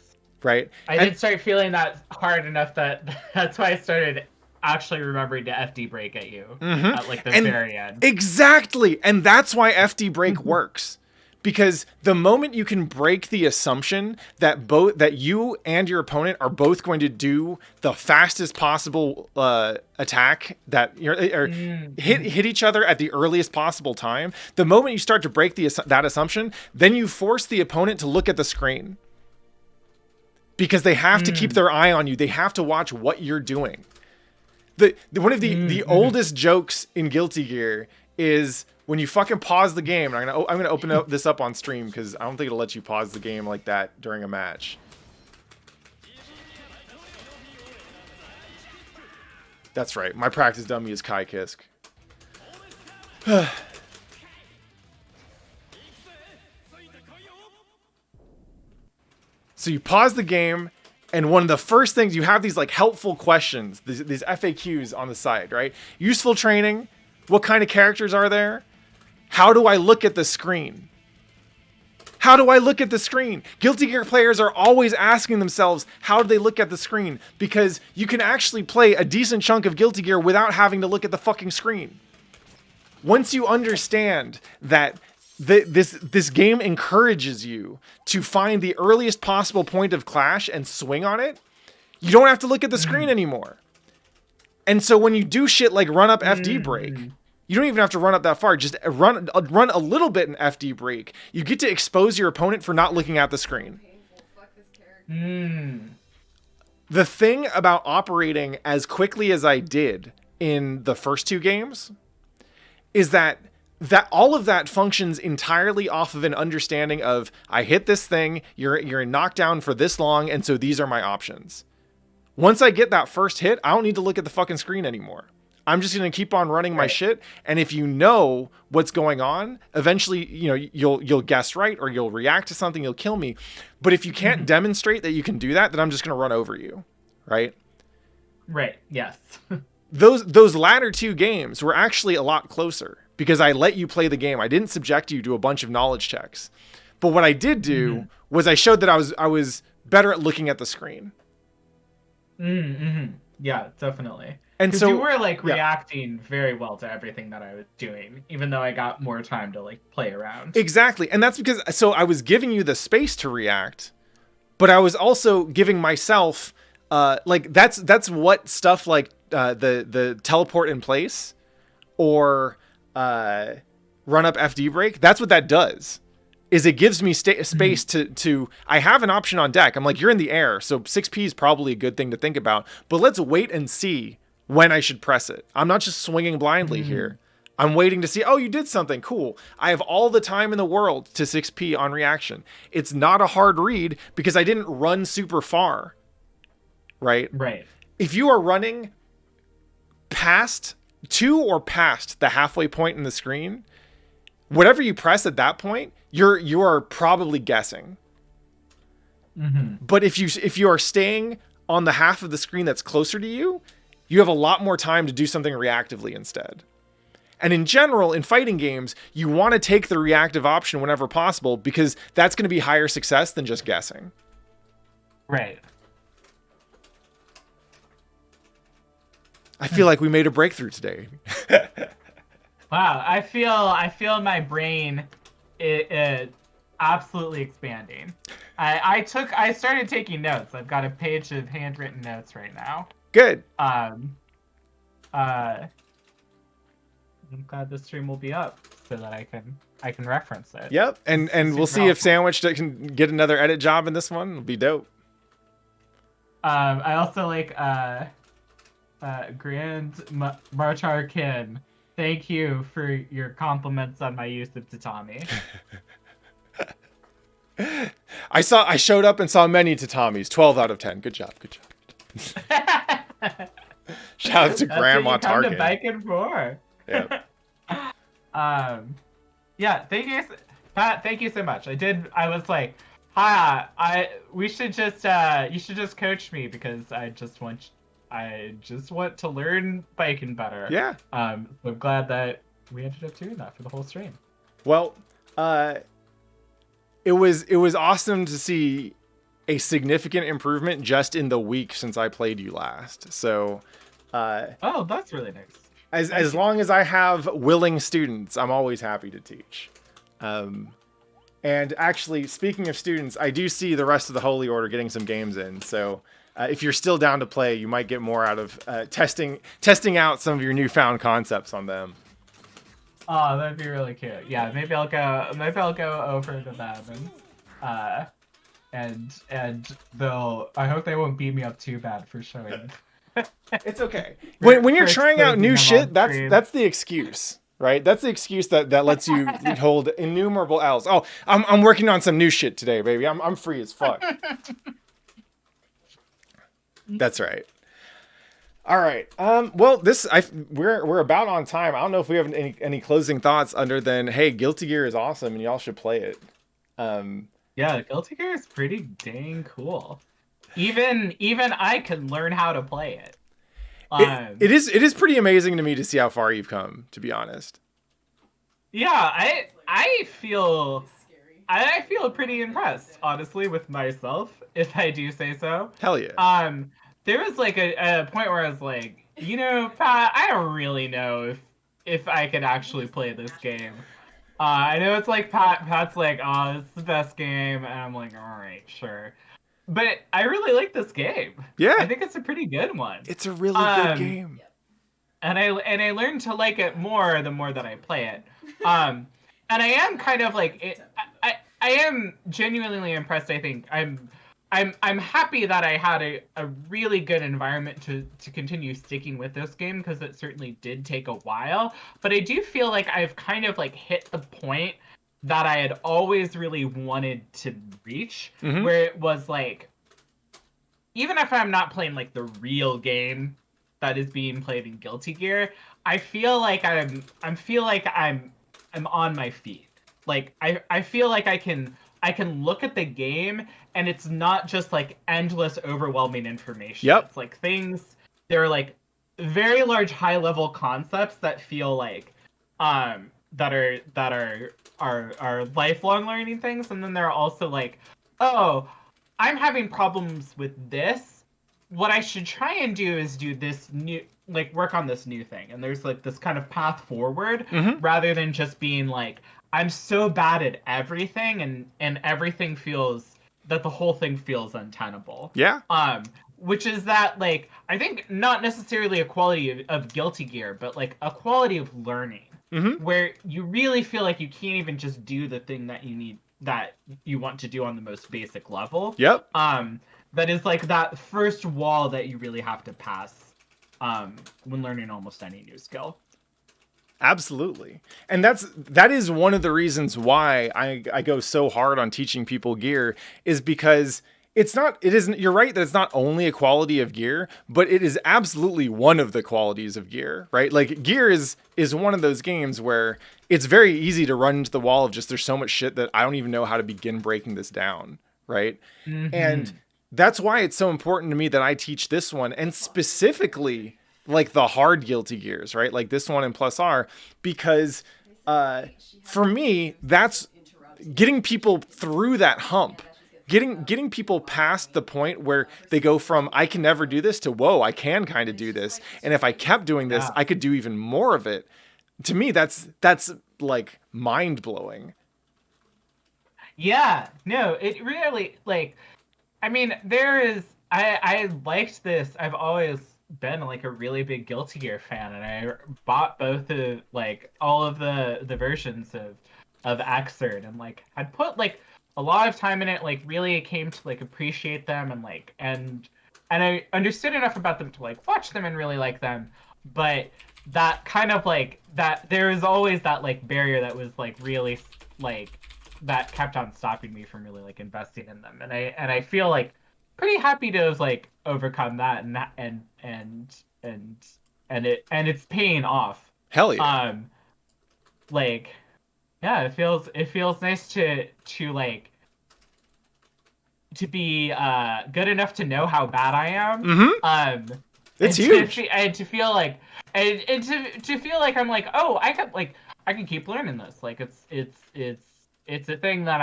[SPEAKER 2] Right?
[SPEAKER 3] I did start feeling that hard enough that's why I started actually remembering to FD break at you at like the very end.
[SPEAKER 2] Exactly. And that's why FD break works. Because the moment you can break the assumption that you and your opponent are both going to do the fastest possible attack that hit each other at the earliest possible time, the moment you start to break that assumption, then you force the opponent to look at the screen. Because they have to keep their eye on you. They have to watch what you're doing. One of the oldest jokes in Guilty Gear is when you fucking pause the game. And I'm gonna open this up on stream because I don't think it'll let you pause the game like that during a match. That's right. My practice dummy is Kai Kisk. So you pause the game, and one of the first things, you have these like helpful questions, these FAQs on the side, right? Useful training. What kind of characters are there? How do I look at the screen? How do I look at the screen? Guilty Gear players are always asking themselves, how do they look at the screen? Because you can actually play a decent chunk of Guilty Gear without having to look at the fucking screen. Once you understand that this game encourages you to find the earliest possible point of clash and swing on it, you don't have to look at the screen anymore. And so when you do shit like run up FD break, you don't even have to run up that far. Just run a little bit in FD break. You get to expose your opponent for not looking at the screen.
[SPEAKER 5] Fuck this character.
[SPEAKER 2] The thing about operating as quickly as I did in the first two games is that all of that functions entirely off of an understanding of, I hit this thing, you're knocked down for this long, and so these are my options. Once I get that first hit, I don't need to look at the fucking screen anymore. I'm just going to keep on running my shit. And if you know what's going on, eventually, you'll guess right, or you'll react to something, you'll kill me. But if you can't demonstrate that you can do that, then I'm just going to run over you. Right?
[SPEAKER 3] Right. Yes.
[SPEAKER 2] Those latter two games were actually a lot closer because I let you play the game. I didn't subject you to a bunch of knowledge checks. But what I did do was I showed that I was better at looking at the screen.
[SPEAKER 3] Yeah, definitely.
[SPEAKER 2] And so
[SPEAKER 3] you were like reacting very well to everything that I was doing, even though I got more time to like play around.
[SPEAKER 2] Exactly. And that's because, so I was giving you the space to react, but I was also giving myself, that's what stuff like the teleport in place or run up FD break, that's what that does. Is it gives me space to I have an option on deck. I'm like, you're in the air, so 6P is probably a good thing to think about. But let's wait and see when I should press it. I'm not just swinging blindly here. I'm waiting to see, oh, you did something. Cool. I have all the time in the world to 6P on reaction. It's not a hard read because I didn't run super far. Right?
[SPEAKER 3] Right.
[SPEAKER 2] If you are running past the halfway point in the screen, whatever you press at that point, you are probably guessing. But if you are staying on the half of the screen that's closer to you, you have a lot more time to do something reactively instead. And in general, in fighting games, you want to take the reactive option whenever possible because that's going to be higher success than just guessing.
[SPEAKER 3] Right.
[SPEAKER 2] I feel like we made a breakthrough today.
[SPEAKER 3] Wow, I feel my brain it absolutely expanding. I started taking notes. I've got a page of handwritten notes right now.
[SPEAKER 2] Good.
[SPEAKER 3] I'm glad the stream will be up so that I can reference it.
[SPEAKER 2] Yep. And we'll see if Sandwich can get another edit job in this one. It'll be dope.
[SPEAKER 3] I also like Grand Marchar Kin. Thank you for your compliments on my use of tatami.
[SPEAKER 2] I showed up and saw many tatamis. 12 out of 10. Good job. Good job. Shout out to Grandma Tarkin.
[SPEAKER 3] That's what you come to Baiken for.
[SPEAKER 2] Yeah.
[SPEAKER 3] Yeah. Thank you, Pat. Thank you so much. I was like, hi. You should just coach me because I just want to learn Baiken better.
[SPEAKER 2] Yeah.
[SPEAKER 3] So I'm glad that we ended up doing that for the whole stream.
[SPEAKER 2] Well, it was awesome to see a significant improvement just in the week since I played you last. So,
[SPEAKER 3] oh, that's really nice.
[SPEAKER 2] As long as I have willing students, I'm always happy to teach. And actually, speaking of students, I do see the rest of the Holy Order getting some games in. So, if you're still down to play, you might get more out of testing out some of your newfound concepts on them.
[SPEAKER 3] Oh, that'd be really cute. Yeah, maybe I'll go over to them and they'll. I hope they won't beat me up too bad for showing.
[SPEAKER 2] It's okay. When you're trying out new shit,
[SPEAKER 3] screen.
[SPEAKER 2] that's the excuse, right? That's the excuse that lets you hold innumerable L's. Oh, I'm working on some new shit today, baby. I'm free as fuck. That's right. All right. Well, we're about on time. I don't know if we have any closing thoughts other than, hey, Guilty Gear is awesome and y'all should play it.
[SPEAKER 3] Yeah, Guilty Gear is pretty dang cool. Even I can learn how to play it.
[SPEAKER 2] It is pretty amazing to me to see how far you've come, to be honest.
[SPEAKER 3] Yeah, I feel pretty impressed, honestly, with myself, if I do say so.
[SPEAKER 2] Hell yeah.
[SPEAKER 3] There was like a point where I was like, Pat, I don't really know if I could actually play this game. I know it's like Pat's like, oh, it's the best game, and I'm like, all right, sure. But I really like this game.
[SPEAKER 2] Yeah.
[SPEAKER 3] I think it's a pretty good one.
[SPEAKER 2] It's a really good game.
[SPEAKER 3] And I learned to like it more the more that I play it. And I am kind of like I am genuinely impressed. I think I'm happy that I had a really good environment to continue sticking with this game, because it certainly did take a while. But I do feel like I've kind of like hit the point that I had always really wanted to reach, where it was like, even if I'm not playing like the real game that is being played in Guilty Gear, I feel like I'm on my feet. Like I feel like I can look at the game and it's not just like endless overwhelming information.
[SPEAKER 2] Yep.
[SPEAKER 3] It's like there are like very large high level concepts that feel like that are lifelong learning things, and then there are also like, oh, I'm having problems with this. What I should try and do is do this new, like work on this new thing, and there's like this kind of path forward, rather than just being like, I'm so bad at everything and everything feels that the whole thing feels untenable.
[SPEAKER 2] Yeah.
[SPEAKER 3] Which is that, like, I think not necessarily a quality of Guilty Gear, but like a quality of learning, where you really feel like you can't even just do the thing that you want to do on the most basic level.
[SPEAKER 2] Yep.
[SPEAKER 3] That is like that first wall that you really have to pass when learning almost any new skill.
[SPEAKER 2] Absolutely. And that is one of the reasons why I go so hard on teaching people gear, is because you're right that it's not only a quality of gear, but it is absolutely one of the qualities of gear, right? Like gear is one of those games where it's very easy to run into the wall of just, there's so much shit that I don't even know how to begin breaking this down. Right. And that's why it's so important to me that I teach this one, and specifically like the hard Guilty Gears, right? Like this one and Plus R, because for me, that's getting people through that hump, getting people past the point where they go from, I can never do this, to, whoa, I can kind of do this. And if I kept doing this, I could do even more of it. to me, that's like mind blowing.
[SPEAKER 3] Yeah, no, it really, like, I mean, I liked this. I've always been like a really big Guilty Gear fan, and I bought both of like all of the versions of Xrd, and like I'd put like a lot of time in it, like really came to like appreciate them, and like and I understood enough about them to like watch them and really like them, but that kind of like that there was always that like barrier that was like really like that kept on stopping me from really like investing in them, and I feel like pretty happy to have like overcome that, and it's paying off.
[SPEAKER 2] Hell yeah.
[SPEAKER 3] Like, yeah, it feels nice to like to be good enough to know how bad I am.
[SPEAKER 2] Mm-hmm. It's huge.
[SPEAKER 3] And to feel like and to feel like I'm like, oh, I can keep learning this. Like it's a thing that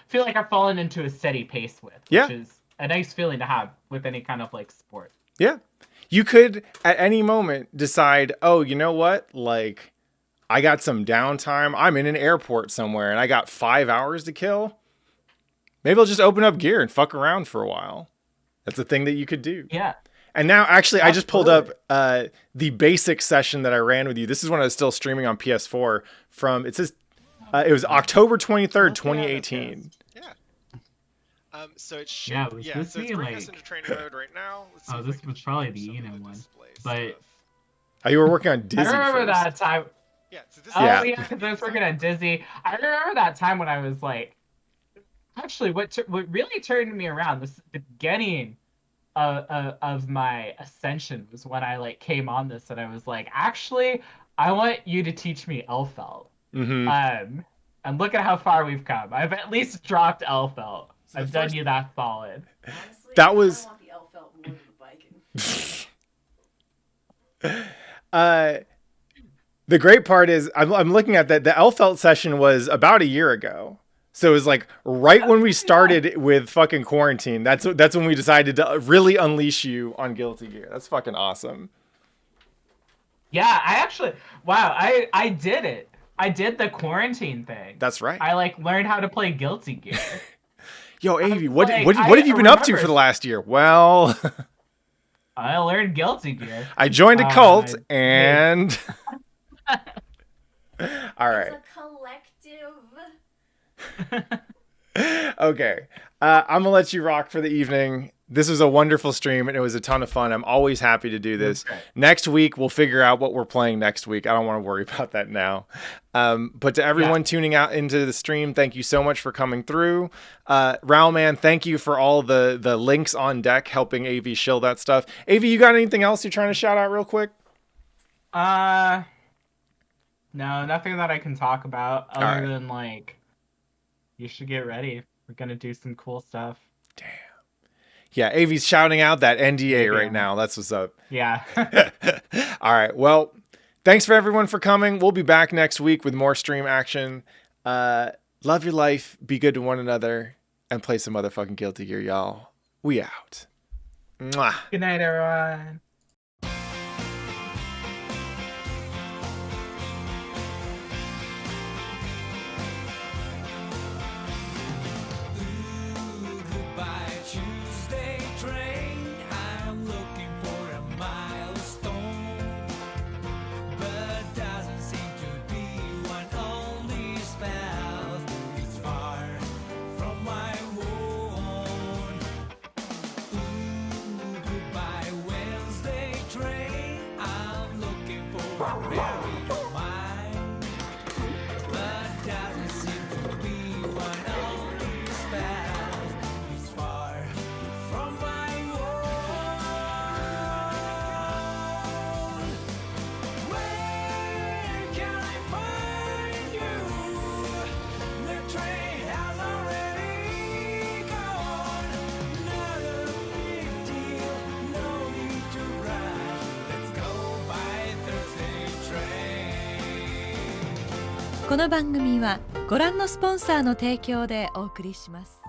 [SPEAKER 3] feel like I've fallen into a steady pace with, which is a nice feeling to have with any kind of like sport.
[SPEAKER 2] Yeah. You could at any moment decide, oh, you know what? Like, I got some downtime. I'm in an airport somewhere and I got 5 hours to kill. Maybe I'll just open up gear and fuck around for a while. That's a thing that you could do.
[SPEAKER 3] Yeah.
[SPEAKER 2] And now, actually, I just pulled up the basic session that I ran with you. This is when I was still streaming on PS4 from, it says, it was October 23rd, 2018.
[SPEAKER 6] Yeah. So it should,
[SPEAKER 3] Yeah, it was
[SPEAKER 6] so it's bringing
[SPEAKER 3] like,
[SPEAKER 6] us into training mode right now. Let's see if I
[SPEAKER 3] this
[SPEAKER 6] can
[SPEAKER 3] was
[SPEAKER 6] show
[SPEAKER 3] probably
[SPEAKER 6] you
[SPEAKER 3] the
[SPEAKER 6] some of
[SPEAKER 3] Eno one.
[SPEAKER 6] display
[SPEAKER 3] But
[SPEAKER 6] stuff.
[SPEAKER 2] Oh, you were working on Dizzy
[SPEAKER 3] I remember
[SPEAKER 2] first.
[SPEAKER 3] that time.
[SPEAKER 6] Yeah, so this
[SPEAKER 3] Oh,
[SPEAKER 6] is
[SPEAKER 3] yeah, because I was working on Dizzy. I remember that time when I was like, actually, what really turned me around, the beginning of my ascension was when I like came on this, and I was like, actually, I want you to teach me Elfelt.
[SPEAKER 2] Mm-hmm.
[SPEAKER 3] And look at how far we've come. I've at least dropped Elfelt.
[SPEAKER 6] So
[SPEAKER 3] I've done you that solid.
[SPEAKER 5] Honestly,
[SPEAKER 2] That was-
[SPEAKER 5] I want the Elfelt more than the Baiken.
[SPEAKER 2] The great part is I'm looking at that. The Elfelt session was about a year ago. So it was like right when we started with fucking quarantine. That's when we decided to really unleash you on Guilty Gear. That's fucking awesome.
[SPEAKER 3] Yeah, I did it. I did the quarantine thing.
[SPEAKER 2] That's right.
[SPEAKER 3] I like learned how to play Guilty Gear.
[SPEAKER 2] Yo, Aevee, what
[SPEAKER 3] like,
[SPEAKER 2] have you been up to
[SPEAKER 3] remember-
[SPEAKER 2] for the last year? Well,
[SPEAKER 3] I learned Guilty Gear.
[SPEAKER 2] I joined a cult and all right.
[SPEAKER 5] It's a collective.
[SPEAKER 2] Okay. I'm gonna let you rock for the evening. This was a wonderful stream and it was a ton of fun. I'm always happy to do this.
[SPEAKER 3] Okay.
[SPEAKER 2] Next week, we'll figure out what we're playing next week. I don't want to worry about that now. But to everyone tuning out into the stream, thank you so much for coming through. Rowman, thank you for all the links on deck helping Aevee shill that stuff. Aevee, you got anything else you're trying to shout out real quick?
[SPEAKER 3] No, nothing that I can talk about other
[SPEAKER 2] right.
[SPEAKER 3] than like, you should get ready. We're gonna do some cool stuff.
[SPEAKER 2] Damn. Yeah, Aevee's shouting out that NDA right
[SPEAKER 3] Yeah.
[SPEAKER 2] now. That's what's up.
[SPEAKER 3] Yeah.
[SPEAKER 2] All right. Well, thanks for everyone for coming. We'll be back next week with more stream action. Love your life. Be good to one another. And play some motherfucking Guilty Gear, y'all. We out. Mwah.
[SPEAKER 3] Good night, everyone.
[SPEAKER 7] Goodbye, Tuesday train. I'm looking for a milestone, but doesn't seem to be one on these paths. It's far from my home. Goodbye, Wednesday train. I'm looking for a buried mine, but doesn't seem to be one on these paths. It's far from my home. Where can I find you? The train has already gone. Not a big deal, no need to rush. Let's go by Thursday train.
[SPEAKER 8] この番組はご覧のスポンサーの提供でお送りします。